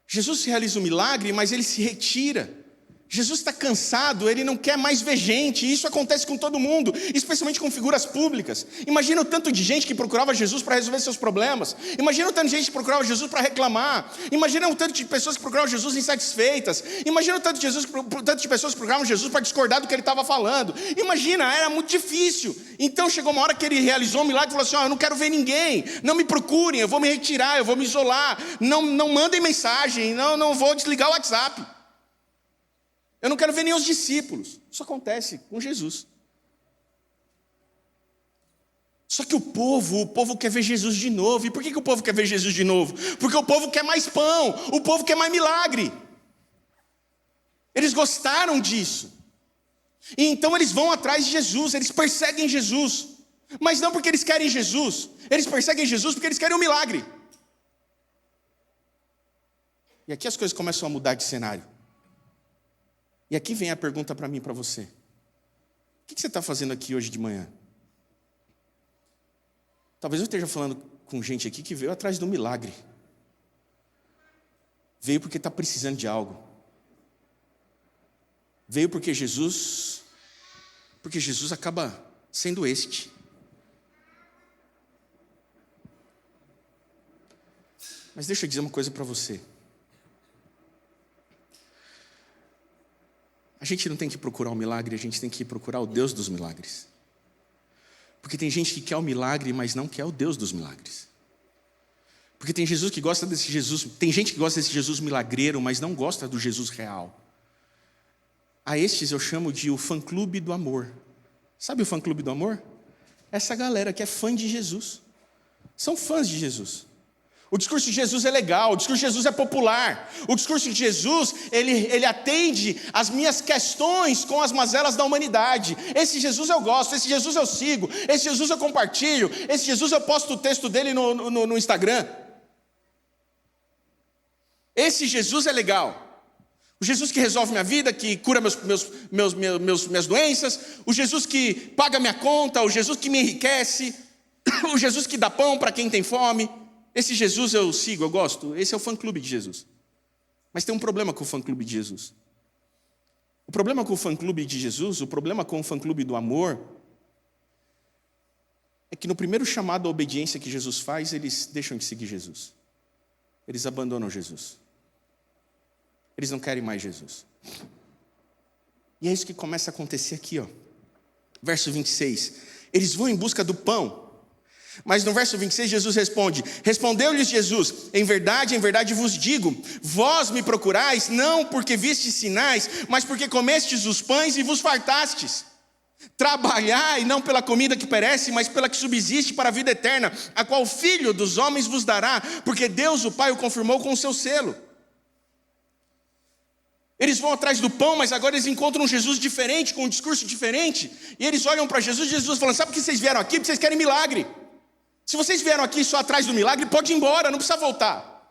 Jesus realiza um milagre, mas ele se retira. Jesus está cansado, ele não quer mais ver gente, e isso acontece com todo mundo, especialmente com figuras públicas. Imagina o tanto de gente que procurava Jesus para resolver seus problemas, imagina o tanto de gente que procurava Jesus para reclamar, imagina o tanto de pessoas que procuravam Jesus insatisfeitas, imagina o tanto de pessoas que procuravam Jesus para discordar do que ele estava falando, imagina, era muito difícil. Então chegou uma hora que ele realizou um milagre e falou assim: eu não quero ver ninguém, não me procurem, eu vou me retirar, eu vou me isolar, não mandem mensagem, não vou desligar o WhatsApp. Eu não quero ver nem os discípulos. Isso acontece com Jesus. Só que o povo quer ver Jesus de novo. E por que o povo quer ver Jesus de novo? Porque o povo quer mais pão, o povo quer mais milagre. Eles gostaram disso. E então eles vão atrás de Jesus, eles perseguem Jesus. Mas não porque eles querem Jesus, eles perseguem Jesus porque eles querem um milagre. E aqui as coisas começam a mudar de cenário. E aqui vem a pergunta para mim e para você. O que você está fazendo aqui hoje de manhã? Talvez eu esteja falando com gente aqui que veio atrás do milagre. Veio porque está precisando de algo. Veio porque Jesus acaba sendo este. Mas deixa eu dizer uma coisa para você. A gente não tem que procurar o milagre, a gente tem que procurar o Deus dos milagres. Porque tem gente que quer o milagre, mas não quer o Deus dos milagres. Porque tem gente que gosta desse Jesus milagreiro, mas não gosta do Jesus real. A estes eu chamo de o fã-clube do amor. Sabe o fã-clube do amor? Essa galera que é fã de Jesus. São fãs de Jesus. O discurso de Jesus é legal, o discurso de Jesus é popular. O discurso de Jesus, ele atende as minhas questões com as mazelas da humanidade. Esse Jesus eu gosto, esse Jesus eu sigo, esse Jesus eu compartilho, esse Jesus eu posto o texto dele no Instagram. Esse Jesus é legal. O Jesus que resolve minha vida, que cura minhas doenças, o Jesus que paga minha conta, o Jesus que me enriquece, o Jesus que dá pão para quem tem fome. Esse Jesus eu sigo, eu gosto. Esse é o fã-clube de Jesus. Mas tem um problema com o fã-clube de Jesus. O problema com o fã-clube de Jesus, o problema com o fã-clube do amor, é que no primeiro chamado à obediência que Jesus faz, eles deixam de seguir Jesus. Eles abandonam Jesus. Eles não querem mais Jesus. E é isso que começa a acontecer aqui, ó. Verso 26. Eles vão em busca do pão. Mas no verso 26 Jesus responde: respondeu-lhes Jesus: em verdade vos digo, vós me procurais, não porque vistes sinais, mas porque comestes os pães e vos fartastes. Trabalhai não pela comida que perece, mas pela que subsiste para a vida eterna, a qual o Filho dos homens vos dará, porque Deus o Pai o confirmou com o seu selo. Eles vão atrás do pão, mas agora eles encontram um Jesus diferente, com um discurso diferente, e eles olham para Jesus e Jesus falando: sabe por que vocês vieram aqui? Porque vocês querem milagre. Se vocês vieram aqui só atrás do milagre, pode ir embora, não precisa voltar.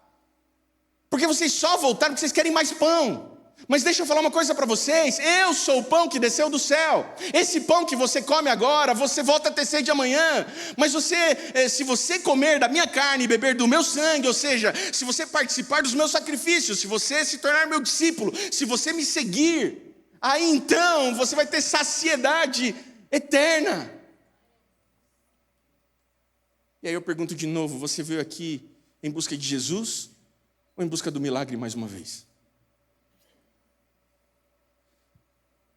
Porque vocês só voltaram porque vocês querem mais pão. Mas deixa eu falar uma coisa para vocês, eu sou o pão que desceu do céu. Esse pão que você come agora, você volta a ter sede amanhã. Mas se você comer da minha carne e beber do meu sangue, ou seja, se você participar dos meus sacrifícios, se você se tornar meu discípulo, se você me seguir, aí então você vai ter saciedade eterna. E aí eu pergunto de novo, você veio aqui em busca de Jesus ou em busca do milagre mais uma vez?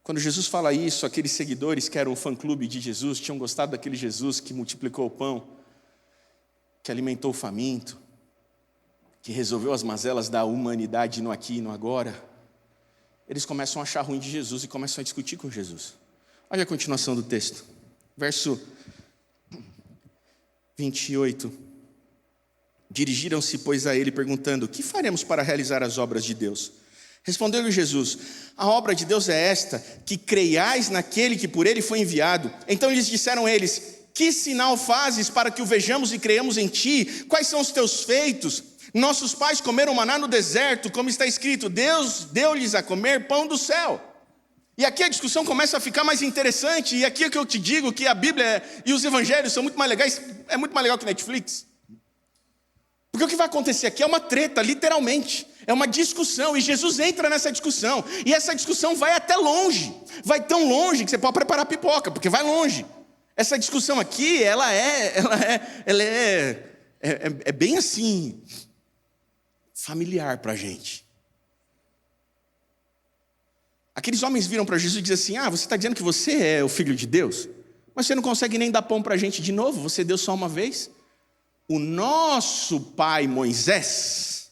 Quando Jesus fala isso, aqueles seguidores que eram o fã-clube de Jesus, tinham gostado daquele Jesus que multiplicou o pão, que alimentou o faminto, que resolveu as mazelas da humanidade no aqui e no agora. Eles começam a achar ruim de Jesus e começam a discutir com Jesus. Olha a continuação do texto. Verso 28. Dirigiram-se, pois, a ele, perguntando: que faremos para realizar as obras de Deus? Respondeu-lhe Jesus: a obra de Deus é esta, que creiais naquele que por ele foi enviado. Então lhes disseram eles: que sinal fazes para que o vejamos e creiamos em ti? Quais são os teus feitos? Nossos pais comeram maná no deserto, como está escrito: Deus deu-lhes a comer pão do céu. E aqui a discussão começa a ficar mais interessante, e aqui é que eu te digo que a Bíblia e os evangelhos são muito mais legais, é muito mais legal que Netflix. Porque o que vai acontecer aqui é uma treta, literalmente. É uma discussão, e Jesus entra nessa discussão. E essa discussão vai até longe. Vai tão longe que você pode preparar pipoca, porque vai longe. Essa discussão aqui, ela é bem assim, familiar para a gente. Aqueles homens viram para Jesus e disseram assim: você está dizendo que você é o Filho de Deus? Mas você não consegue nem dar pão para a gente de novo, você deu só uma vez. O nosso pai Moisés,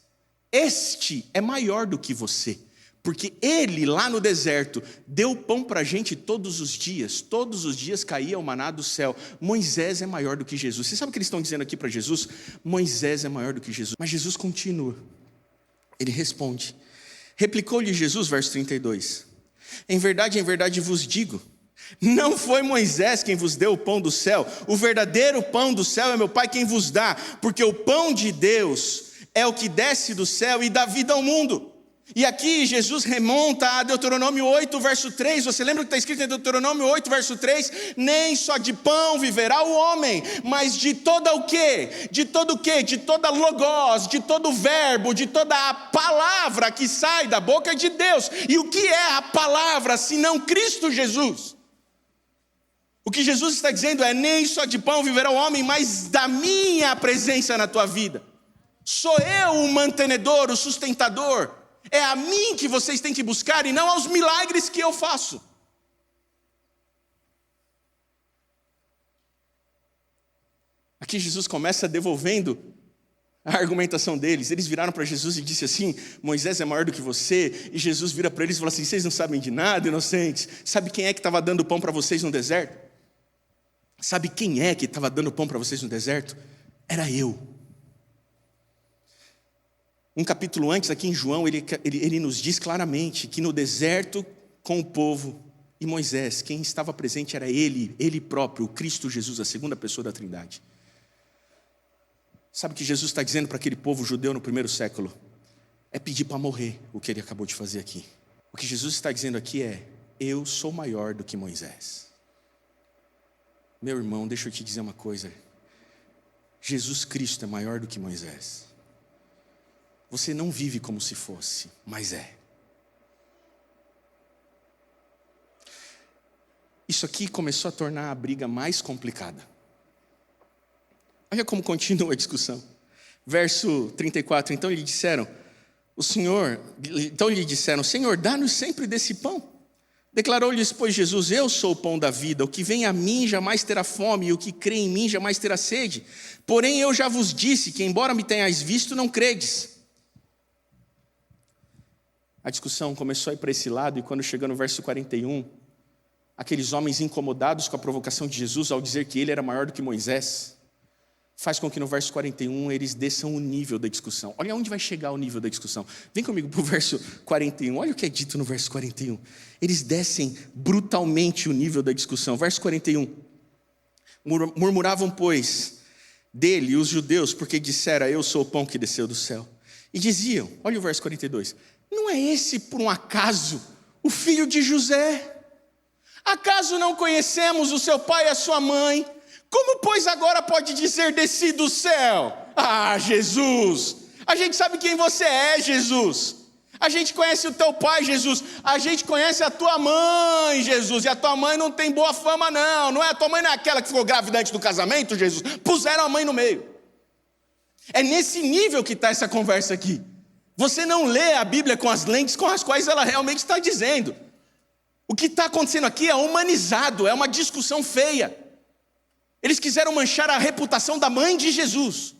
este é maior do que você, porque ele lá no deserto deu pão para a gente todos os dias caía o maná do céu. Moisés é maior do que Jesus. Você sabe o que eles estão dizendo aqui para Jesus? Moisés é maior do que Jesus. Mas Jesus continua, ele responde. Replicou-lhe Jesus, verso 32, em verdade vos digo, não foi Moisés quem vos deu o pão do céu, o verdadeiro pão do céu é meu Pai quem vos dá, porque o pão de Deus é o que desce do céu e dá vida ao mundo. E aqui Jesus remonta a Deuteronômio 8, verso 3, você lembra o que está escrito em Deuteronômio 8, verso 3? Nem só de pão viverá o homem, mas de toda o quê? De todo o quê? De toda logos, de todo verbo, de toda a palavra que sai da boca de Deus. E o que é a palavra, senão Cristo Jesus? O que Jesus está dizendo é: nem só de pão viverá o homem, mas da minha presença na tua vida. Sou eu o mantenedor, o sustentador. É a mim que vocês têm que buscar e não aos milagres que eu faço. Aqui Jesus começa devolvendo a argumentação deles. Eles viraram para Jesus e disse assim: Moisés é maior do que você. E Jesus vira para eles e fala assim: vocês não sabem de nada, inocentes. Sabe quem é que estava dando pão para vocês no deserto? Sabe quem é que estava dando pão para vocês no deserto? Era eu. Um capítulo antes, aqui em João, ele nos diz claramente que no deserto, com o povo e Moisés, quem estava presente era ele próprio, o Cristo Jesus, a segunda pessoa da Trindade. Sabe o que Jesus está dizendo para aquele povo judeu no primeiro século? É pedir para morrer o que ele acabou de fazer aqui. O que Jesus está dizendo aqui é: eu sou maior do que Moisés. Meu irmão, deixa eu te dizer uma coisa. Jesus Cristo é maior do que Moisés. Você não vive como se fosse, mas é. Isso aqui começou a tornar a briga mais complicada. Olha como continua a discussão. Verso 34, então lhe disseram, Senhor, dá-nos sempre desse pão. Declarou-lhes, pois, Jesus: eu sou o pão da vida, o que vem a mim jamais terá fome, e o que crê em mim jamais terá sede. Porém eu já vos disse que, embora me tenhais visto, não credes. A discussão começou a ir para esse lado, e quando chegou no verso 41, aqueles homens incomodados com a provocação de Jesus ao dizer que ele era maior do que Moisés, faz com que no verso 41 eles desçam o nível da discussão. Olha onde vai chegar o nível da discussão. Vem comigo para o verso 41, olha o que é dito no verso 41. Eles descem brutalmente o nível da discussão. Verso 41, murmuravam, pois, dele os judeus, porque dissera: eu sou o pão que desceu do céu. E diziam, olha o verso 42, não é esse, por um acaso, o filho de José? Acaso não conhecemos o seu pai e a sua mãe? Como, pois, agora pode dizer, desci do céu? Ah, Jesus! A gente sabe quem você é, Jesus. A gente conhece o teu pai, Jesus. A gente conhece a tua mãe, Jesus. E a tua mãe não tem boa fama, não. Não é? A tua mãe não é aquela que ficou grávida antes do casamento, Jesus? Puseram a mãe no meio. É nesse nível que está essa conversa aqui. Você não lê a Bíblia com as lentes com as quais ela realmente está dizendo. O que está acontecendo aqui é humanizado, é uma discussão feia. Eles quiseram manchar a reputação da mãe de Jesus.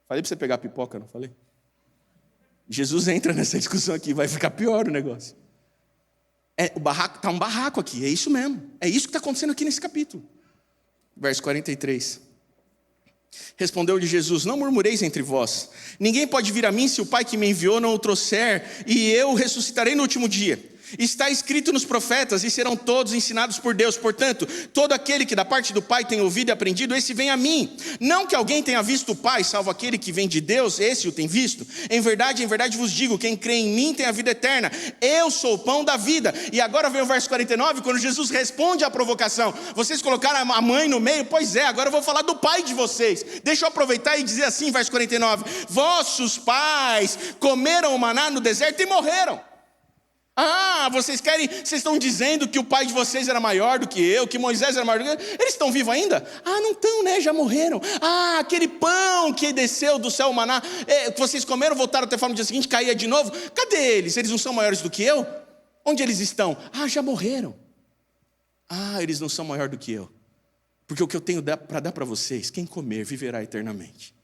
Falei para você pegar a pipoca, não falei? Jesus entra nessa discussão aqui, vai ficar pior o negócio. O barraco, está um barraco aqui, é isso mesmo. É isso que está acontecendo aqui nesse capítulo. Verso 43. Respondeu-lhe Jesus: não murmureis entre vós. Ninguém pode vir a mim se o Pai que me enviou não o trouxer, e eu o ressuscitarei no último dia. Está escrito nos profetas, e serão todos ensinados por Deus. Portanto, todo aquele que da parte do Pai tem ouvido e aprendido, esse vem a mim. Não que alguém tenha visto o Pai, salvo aquele que vem de Deus, esse o tem visto. Em verdade vos digo, quem crê em mim tem a vida eterna. Eu sou o pão da vida. E agora vem o verso 49, quando Jesus responde à provocação. Vocês colocaram a mãe no meio? Pois é, agora eu vou falar do Pai de vocês. Deixa eu aproveitar e dizer assim, verso 49. Vossos pais comeram o maná no deserto e morreram. Ah, vocês estão dizendo que o pai de vocês era maior do que eu, que Moisés era maior do que eu. Eles estão vivos ainda? Ah, não estão, né? Já morreram. Ah, aquele pão que desceu do céu, o maná, que vocês comeram, voltaram até fome no dia seguinte, caía de novo. Cadê eles? Eles não são maiores do que eu? Onde eles estão? Ah, já morreram. Ah, eles não são maior do que eu. Porque o que eu tenho para dar para vocês, quem comer viverá eternamente.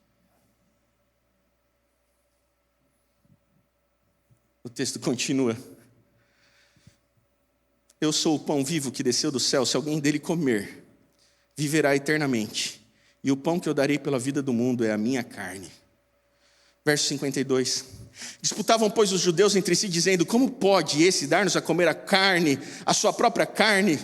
O texto continua. Eu sou o pão vivo que desceu do céu. Se alguém dele comer, viverá eternamente. E o pão que eu darei pela vida do mundo é a minha carne. Verso 52. Disputavam, pois, os judeus entre si, dizendo: como pode esse dar-nos a comer a carne, a sua própria carne?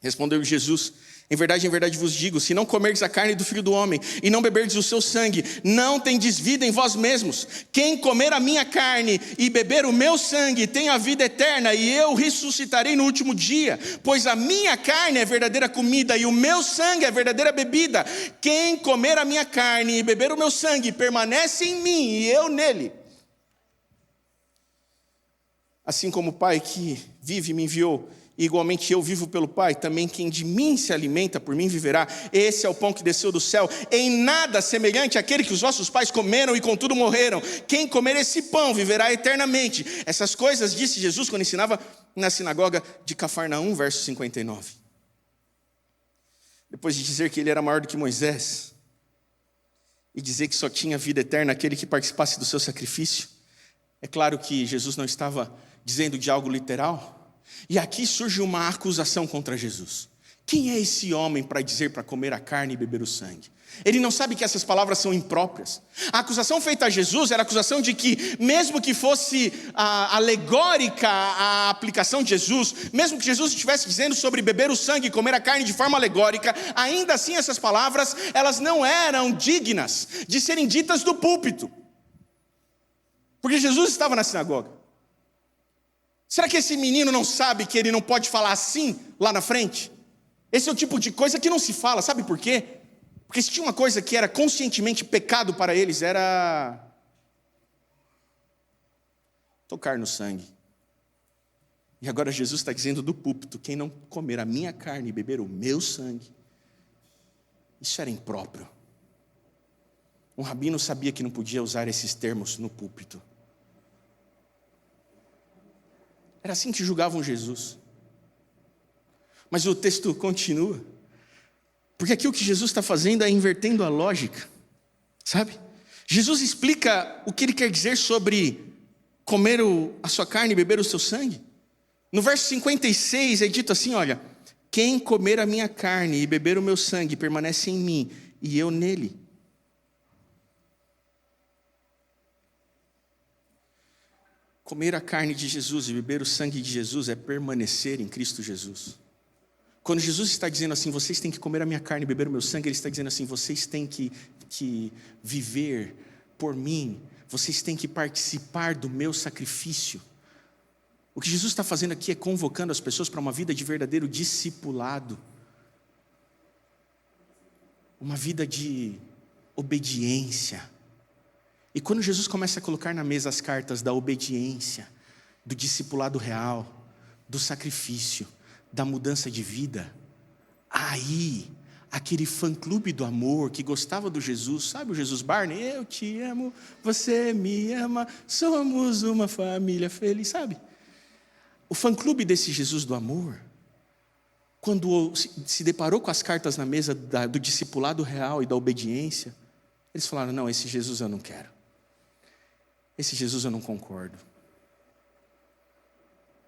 Respondeu Jesus: em verdade vos digo, se não comerdes a carne do Filho do Homem e não beberdes o seu sangue, não tendes vida em vós mesmos. Quem comer a minha carne e beber o meu sangue tem a vida eterna, e eu ressuscitarei no último dia. Pois a minha carne é verdadeira comida e o meu sangue é verdadeira bebida. Quem comer a minha carne e beber o meu sangue permanece em mim e eu nele. Assim como o Pai que vive me enviou, igualmente eu vivo pelo Pai, também quem de mim se alimenta, por mim viverá. Esse é o pão que desceu do céu, em nada semelhante àquele que os vossos pais comeram e contudo morreram. Quem comer esse pão viverá eternamente. Essas coisas disse Jesus quando ensinava na sinagoga de Cafarnaum, verso 59. Depois de dizer que ele era maior do que Moisés, e dizer que só tinha vida eterna aquele que participasse do seu sacrifício, é claro que Jesus não estava dizendo de algo literal. E aqui surge uma acusação contra Jesus. Quem é esse homem para dizer para comer a carne e beber o sangue? Ele não sabe que essas palavras são impróprias. A acusação feita a Jesus era a acusação de que, mesmo que fosse alegórica a aplicação de Jesus, mesmo que Jesus estivesse dizendo sobre beber o sangue e comer a carne de forma alegórica, ainda assim essas palavras, elas não eram dignas de serem ditas do púlpito. Porque Jesus estava na sinagoga. Será que esse menino não sabe que ele não pode falar assim lá na frente? Esse é o tipo de coisa que não se fala, sabe por quê? Porque se tinha uma coisa que era conscientemente pecado para eles, era tocar no sangue. E agora Jesus está dizendo do púlpito: quem não comer a minha carne e beber o meu sangue, isso era impróprio. Um rabino sabia que não podia usar esses termos no púlpito. Era assim que julgavam Jesus. Mas o texto continua. Porque aqui o que Jesus está fazendo é invertendo a lógica. Sabe? Jesus explica o que ele quer dizer sobre comer a sua carne e beber o seu sangue. No verso 56 é dito assim, olha: quem comer a minha carne e beber o meu sangue permanece em mim e eu nele. Comer a carne de Jesus e beber o sangue de Jesus é permanecer em Cristo Jesus. Quando Jesus está dizendo assim, vocês têm que comer a minha carne e beber o meu sangue, ele está dizendo assim, vocês têm que que viver por mim, vocês têm que participar do meu sacrifício. O que Jesus está fazendo aqui é convocando as pessoas para uma vida de verdadeiro discipulado. Uma vida de obediência. E quando Jesus começa a colocar na mesa as cartas da obediência, do discipulado real, do sacrifício, da mudança de vida, aí, aquele fã-clube do amor que gostava do Jesus, sabe o Jesus Barney? Eu te amo, você me ama, somos uma família feliz, sabe? O fã-clube desse Jesus do amor, quando se deparou com as cartas na mesa do discipulado real e da obediência, eles falaram, não, esse Jesus eu não quero. Esse Jesus eu não concordo.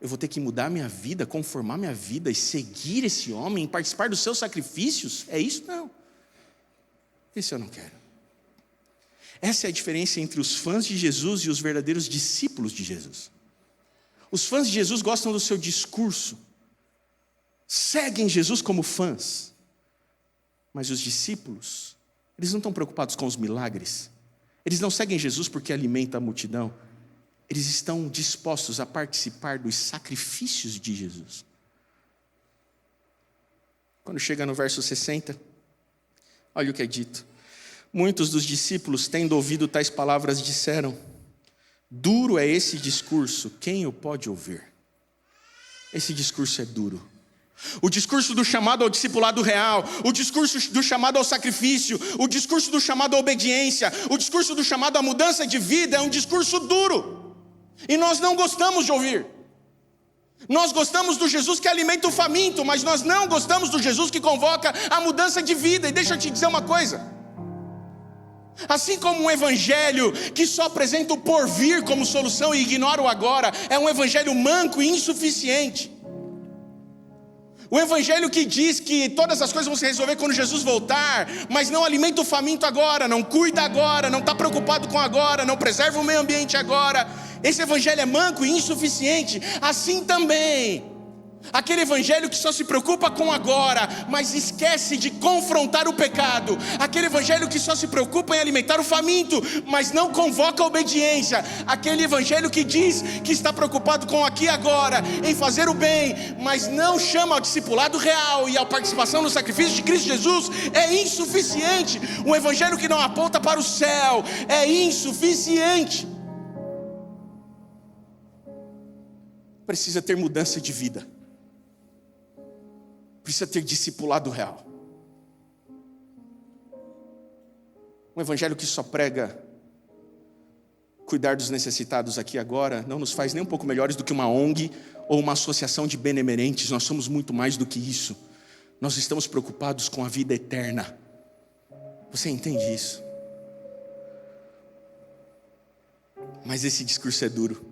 Eu vou ter que mudar minha vida, conformar minha vida e seguir esse homem, participar dos seus sacrifícios? É isso? Não. Esse eu não quero. Essa é a diferença entre os fãs de Jesus e os verdadeiros discípulos de Jesus. Os fãs de Jesus gostam do seu discurso, seguem Jesus como fãs, mas os discípulos, eles não estão preocupados com os milagres, eles não seguem Jesus porque alimenta a multidão, eles estão dispostos a participar dos sacrifícios de Jesus. Quando chega no verso 60, olha o que é dito. Muitos dos discípulos, tendo ouvido tais palavras, disseram, duro é esse discurso, quem o pode ouvir? Esse discurso é duro. O discurso do chamado ao discipulado real, o discurso do chamado ao sacrifício, o discurso do chamado à obediência, o discurso do chamado à mudança de vida é um discurso duro. E nós não gostamos de ouvir. Nós gostamos do Jesus que alimenta o faminto, mas nós não gostamos do Jesus que convoca a mudança de vida. E deixa eu te dizer uma coisa. Assim como um evangelho que só apresenta o porvir como solução e ignora o agora, é um evangelho manco e insuficiente. O evangelho que diz que todas as coisas vão se resolver quando Jesus voltar, mas não alimenta o faminto agora, não cuida agora, não está preocupado com agora, não preserva o meio ambiente agora. Esse evangelho é manco e insuficiente. Assim também, aquele evangelho que só se preocupa com agora, mas esquece de confrontar o pecado. Aquele evangelho que só se preocupa em alimentar o faminto, mas não convoca a obediência. Aquele evangelho que diz que está preocupado com aqui e agora, em fazer o bem, mas não chama ao discipulado real e à participação no sacrifício de Cristo Jesus, é insuficiente. Um evangelho que não aponta para o céu é insuficiente. Precisa ter mudança de vida. Precisa ter discipulado real. Um evangelho que só prega cuidar dos necessitados aqui agora não nos faz nem um pouco melhores do que uma ONG ou uma associação de benemerentes. Nós somos muito mais do que isso. Nós estamos preocupados com a vida eterna. Você entende isso? Mas esse discurso é duro.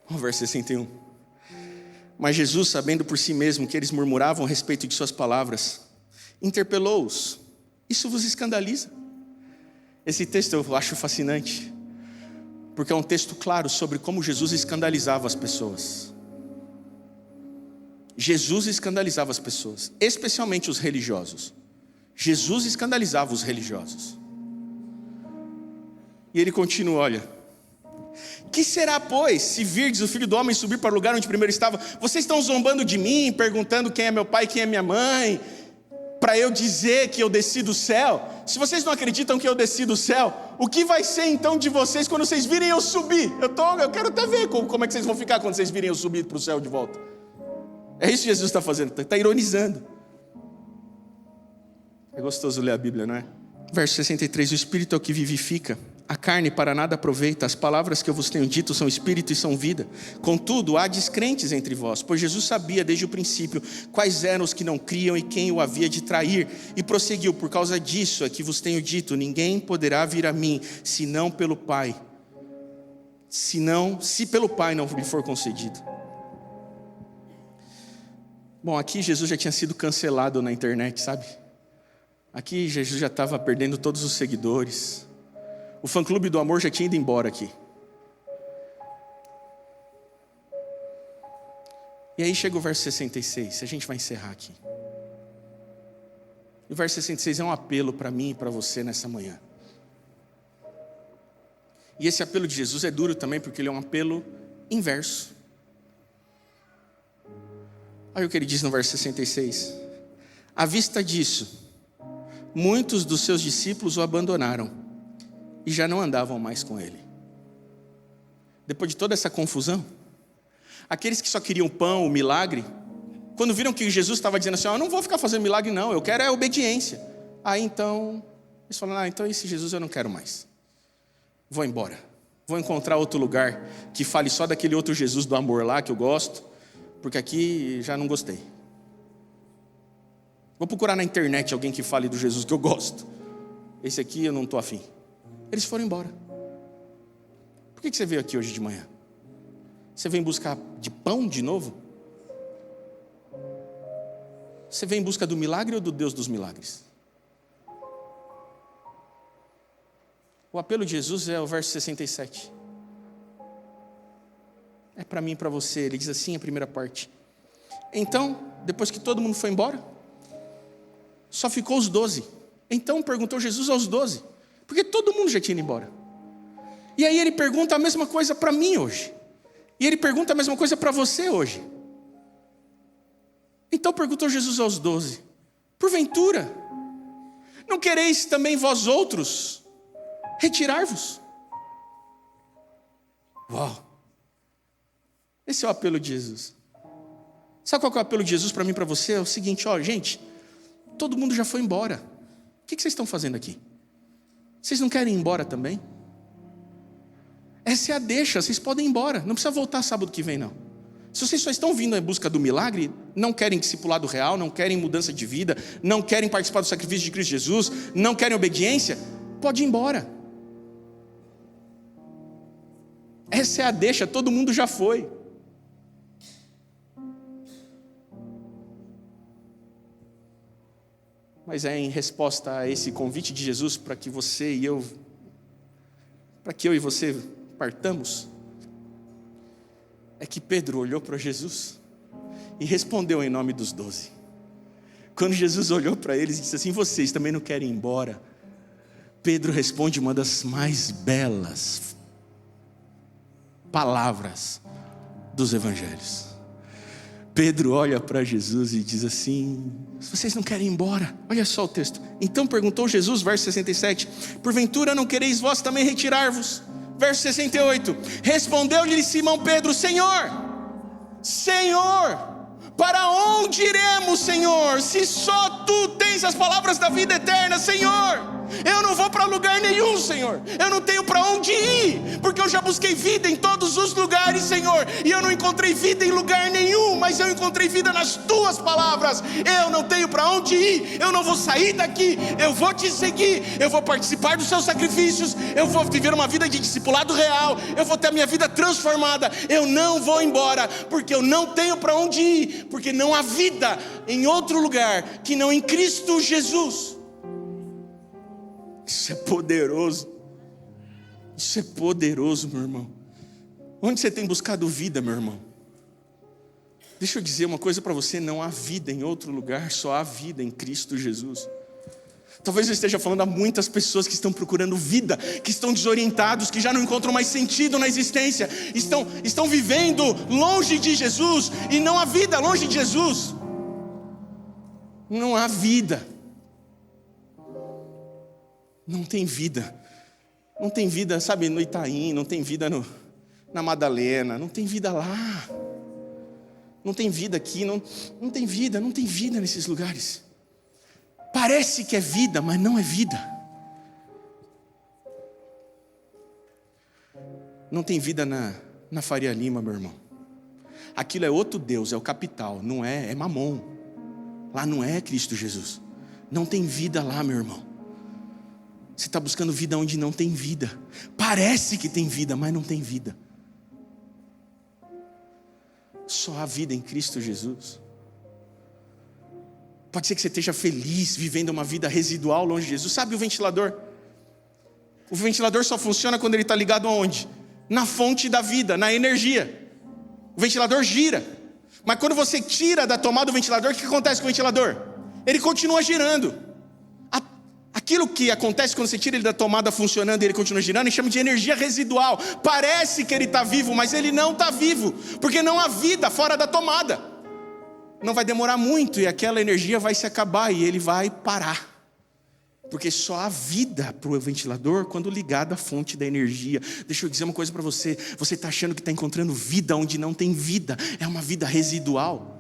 O verso 61. Mas Jesus, sabendo por si mesmo que eles murmuravam a respeito de suas palavras, interpelou-os. Isso vos escandaliza? Esse texto eu acho fascinante, porque é um texto claro sobre como Jesus escandalizava as pessoas. Jesus escandalizava as pessoas, especialmente os religiosos. Jesus escandalizava os religiosos. E ele continua, olha. Que será, pois, se virdes o Filho do Homem subir para o lugar onde primeiro estava? Vocês estão zombando de mim, perguntando quem é meu pai e quem é minha mãe, para eu dizer que eu desci do céu? Se vocês não acreditam que eu desci do céu, o que vai ser então de vocês quando vocês virem eu subir? Eu quero até ver como é que vocês vão ficar quando vocês virem eu subir para o céu de volta. É isso que Jesus está fazendo, está ironizando. É gostoso ler a Bíblia, não é? Verso 63, o Espírito é o que vivifica, a carne para nada aproveita, as palavras que eu vos tenho dito são Espírito e são vida. Contudo, há descrentes entre vós, pois Jesus sabia desde o princípio quais eram os que não criam e quem o havia de trair. E prosseguiu, por causa disso é que vos tenho dito, ninguém poderá vir a mim, senão pelo Pai. Se pelo Pai não lhe for concedido. Bom, aqui Jesus já tinha sido cancelado na internet, sabe? Aqui Jesus já estava perdendo todos os seguidores. O fã-clube do amor já tinha ido embora aqui. E aí chega o verso 66, a gente vai encerrar aqui. E o verso 66 é um apelo para mim e para você nessa manhã. E esse apelo de Jesus é duro também, porque ele é um apelo inverso. Olha o que ele diz no verso 66. À vista disso, muitos dos seus discípulos o abandonaram e já não andavam mais com ele. Depois de toda essa confusão, aqueles que só queriam pão, o milagre, quando viram que Jesus estava dizendo assim, eu não vou ficar fazendo milagre não, eu quero é obediência. Aí então, eles falaram, então esse Jesus eu não quero mais. Vou embora. Vou encontrar outro lugar que fale só daquele outro Jesus do amor lá que eu gosto, porque aqui já não gostei. Vou procurar na internet alguém que fale do Jesus que eu gosto. Esse aqui eu não estou afim. Eles foram embora. Por que você veio aqui hoje de manhã? Você vem buscar de pão de novo? Você vem em busca do milagre ou do Deus dos milagres? O apelo de Jesus é o verso 67. É para mim e para você. Ele diz assim a primeira parte. Então, depois que todo mundo foi embora, só ficou os 12. Então perguntou Jesus aos 12, porque todo mundo já tinha ido embora. E aí ele pergunta a mesma coisa para mim hoje. E ele pergunta a mesma coisa para você hoje. Então perguntou Jesus aos 12, porventura, não quereis também vós outros retirar-vos? Uau! Esse é o apelo de Jesus. Sabe qual é o apelo de Jesus para mim e para você? É o seguinte, gente, todo mundo já foi embora. O que vocês estão fazendo aqui? Vocês não querem ir embora também? Essa é a deixa, vocês podem ir embora. Não precisa voltar sábado que vem, não. Se vocês só estão vindo em busca do milagre, não querem discipulado real, não querem mudança de vida, não querem participar do sacrifício de Cristo Jesus, não querem obediência, pode ir embora. Essa é a deixa, todo mundo já foi. Mas é em resposta a esse convite de Jesus para que você e eu, para que eu e você partamos, é que Pedro olhou para Jesus e respondeu em nome dos 12. Quando Jesus olhou para eles e disse assim, vocês também não querem ir embora? Pedro responde uma das mais belas palavras dos evangelhos. Pedro olha para Jesus e diz assim, vocês não querem ir embora? Olha só o texto. Então perguntou Jesus, verso 67, porventura não quereis vós também retirar-vos? Verso 68, respondeu-lhe Simão Pedro, Senhor, para onde iremos, Senhor? Se só Tu tens as palavras da vida eterna, Senhor. Eu não vou para lugar nenhum, Senhor. Eu não tenho para onde ir, porque eu já busquei vida em todos os lugares, Senhor, e eu não encontrei vida em lugar nenhum, mas eu encontrei vida nas Tuas palavras. Eu não tenho para onde ir, eu não vou sair daqui, eu vou Te seguir, eu vou participar dos Seus sacrifícios, eu vou viver uma vida de discipulado real, eu vou ter a minha vida transformada. Eu não vou embora, porque eu não tenho para onde ir, porque não há vida em outro lugar que não em Cristo Jesus. Isso é poderoso. Isso é poderoso, meu irmão. Onde você tem buscado vida, meu irmão? Deixa eu dizer uma coisa para você, não há vida em outro lugar, só há vida em Cristo Jesus. Talvez eu esteja falando a muitas pessoas que estão procurando vida, que estão desorientados, que já não encontram mais sentido na existência, estão vivendo longe de Jesus, e não há vida longe de Jesus. Não há vida. Não tem vida. Não tem vida, sabe, no Itaim, não tem vida na Madalena, não tem vida lá. Não tem vida aqui, não tem vida nesses lugares. Parece que é vida, mas não é vida. Não tem vida na Faria Lima, meu irmão. Aquilo é outro Deus, é o capital, não é Mamon. Lá não é Cristo Jesus. Não tem vida lá, meu irmão. Você está buscando vida onde não tem vida. Parece que tem vida, mas não tem vida. Só há vida em Cristo Jesus. Pode ser que você esteja feliz vivendo uma vida residual longe de Jesus. Sabe o ventilador? O ventilador só funciona quando ele está ligado aonde? Na fonte da vida, na energia. O ventilador gira. Mas quando você tira da tomada do ventilador, o que acontece com o ventilador? Ele continua girando. Aquilo que acontece quando você tira ele da tomada funcionando e ele continua girando, a gente chama de energia residual. Parece que ele está vivo, mas ele não está vivo, porque não há vida fora da tomada. Não vai demorar muito e aquela energia vai se acabar e ele vai parar. Porque só há vida para o ventilador quando ligado à fonte da energia. Deixa eu dizer uma coisa para você. Você está achando que está encontrando vida onde não tem vida. É uma vida residual.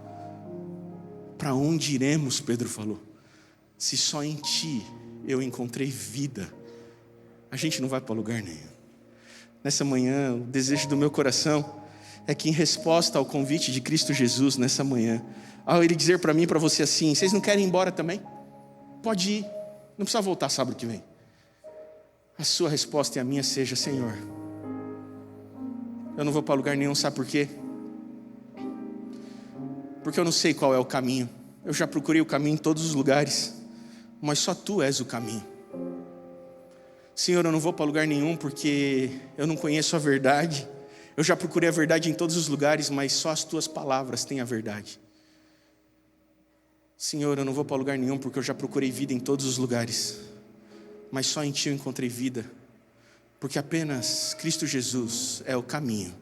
Para onde iremos, Pedro falou, se só em ti eu encontrei vida? A gente não vai para lugar nenhum. Nessa manhã, o desejo do meu coração é que, em resposta ao convite de Cristo Jesus nessa manhã, ao Ele dizer para mim e para você assim: vocês não querem ir embora também? Pode ir, não precisa voltar sábado que vem. A sua resposta e a minha seja: Senhor, eu não vou para lugar nenhum, sabe por quê? Porque eu não sei qual é o caminho. Eu já procurei o caminho em todos os lugares, mas só Tu és o caminho. Senhor, eu não vou para lugar nenhum porque eu não conheço a verdade. Eu já procurei a verdade em todos os lugares, mas só as Tuas palavras têm a verdade. Senhor, eu não vou para lugar nenhum porque eu já procurei vida em todos os lugares, mas só em Ti eu encontrei vida, porque apenas Cristo Jesus é o caminho,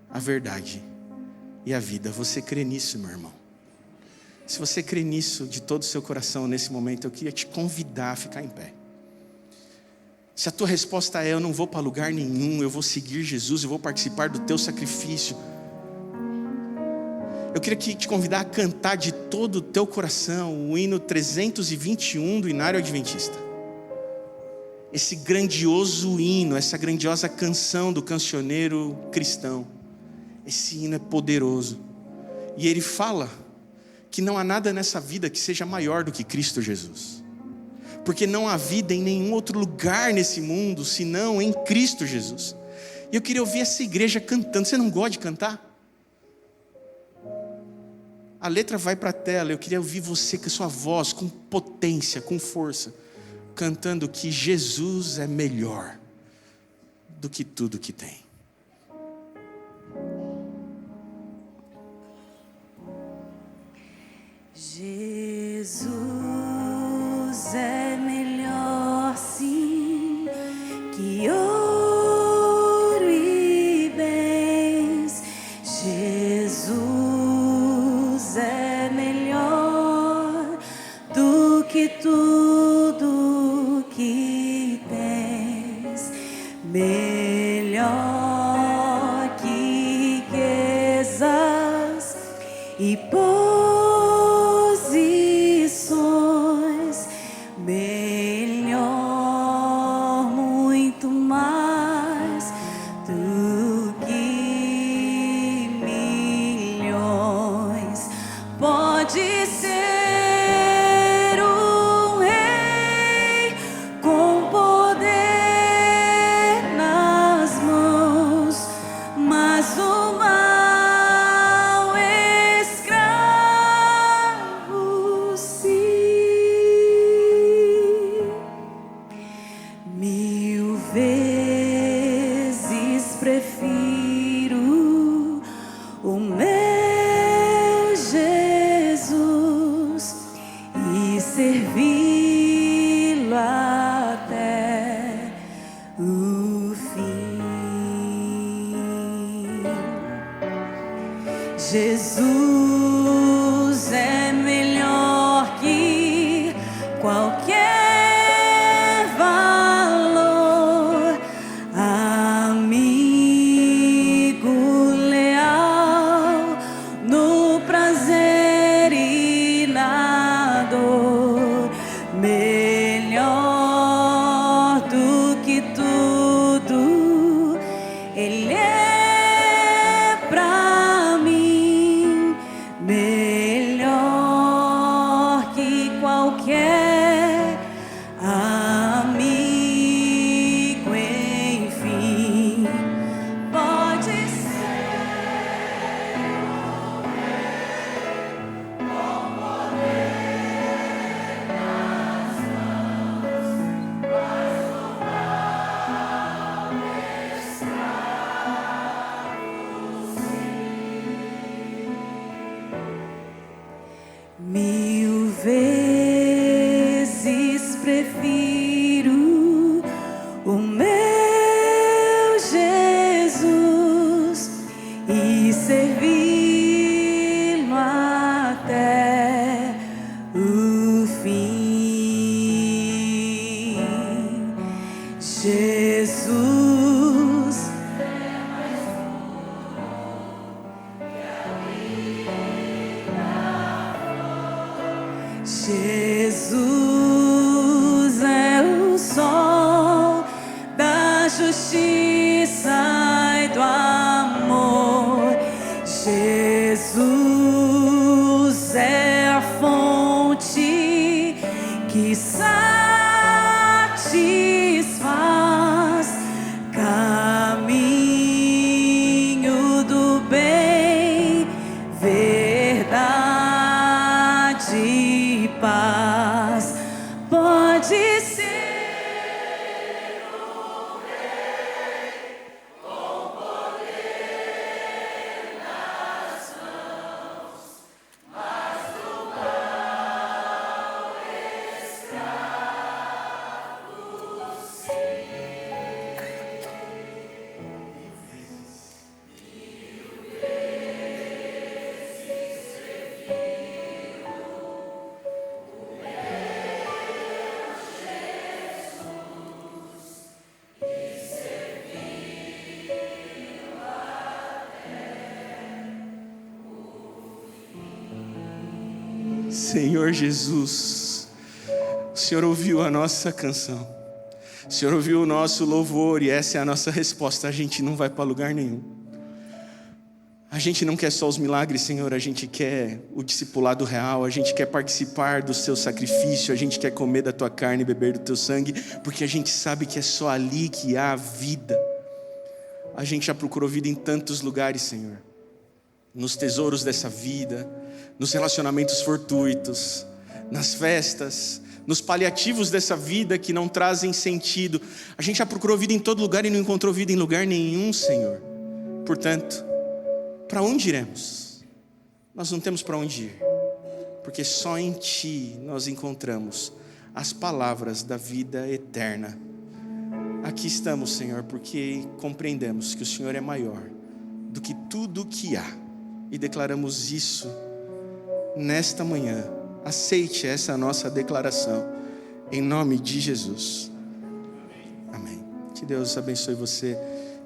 a verdade e a vida. Você crê nisso, meu irmão? Se você crê nisso de todo o seu coração nesse momento, eu queria te convidar a ficar em pé. Se a tua resposta é: eu não vou para lugar nenhum, eu vou seguir Jesus, eu vou participar do Teu sacrifício, eu queria te convidar a cantar de todo o teu coração o hino 321 do Inário Adventista. Esse grandioso hino, essa grandiosa canção do cancioneiro cristão. Esse hino é poderoso. E ele fala que não há nada nessa vida que seja maior do que Cristo Jesus. Porque não há vida em nenhum outro lugar nesse mundo senão em Cristo Jesus. E eu queria ouvir essa igreja cantando. Você não gosta de cantar? A letra vai para a tela. Eu queria ouvir você com a sua voz, com potência, com força, cantando que Jesus é melhor do que tudo que tem. Jesus é melhor, sim, que ouro e bens. Jesus é melhor do que tudo que tens. Melhor que riquezas e posições, melhor, muito mais do que milhões. Pode ser um rei com poder nas mãos, mas o mau escravo, sim, 1000 vezes prefiro o meu Jesus e servi-lo até o fim. Jesus é melhor que qualquer valor, amigo leal no prazer e na dor, melhor do que tudo Ele é pra mim, Jesus. Jesus é o sol da justiça e do amor. Jesus é a fonte que satisfaz, caminho do bem, verdade e paz. Pode ser o rei com poder nas mãos, mas do mal escravo, sim. Senhor Jesus, o Senhor ouviu a nossa canção, o Senhor ouviu o nosso louvor e essa é a nossa resposta. A gente não vai para lugar nenhum. A gente não quer só os milagres, Senhor, a gente quer o discipulado real, a gente quer participar do seu sacrifício, a gente quer comer da tua carne e beber do teu sangue, porque a gente sabe que é só ali que há vida. A gente já procurou vida em tantos lugares, Senhor, nos tesouros dessa vida, nos relacionamentos fortuitos, nas festas, nos paliativos dessa vida que não trazem sentido. A gente já procurou vida em todo lugar e não encontrou vida em lugar nenhum, Senhor. Portanto, para onde iremos? Nós não temos para onde ir, porque só em Ti nós encontramos as palavras da vida eterna. Aqui estamos, Senhor, porque compreendemos que o Senhor é maior do que tudo o que há e declaramos isso nesta manhã. Aceite essa nossa declaração em nome de Jesus. Amém. Que Deus abençoe você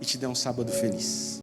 e te dê um sábado feliz.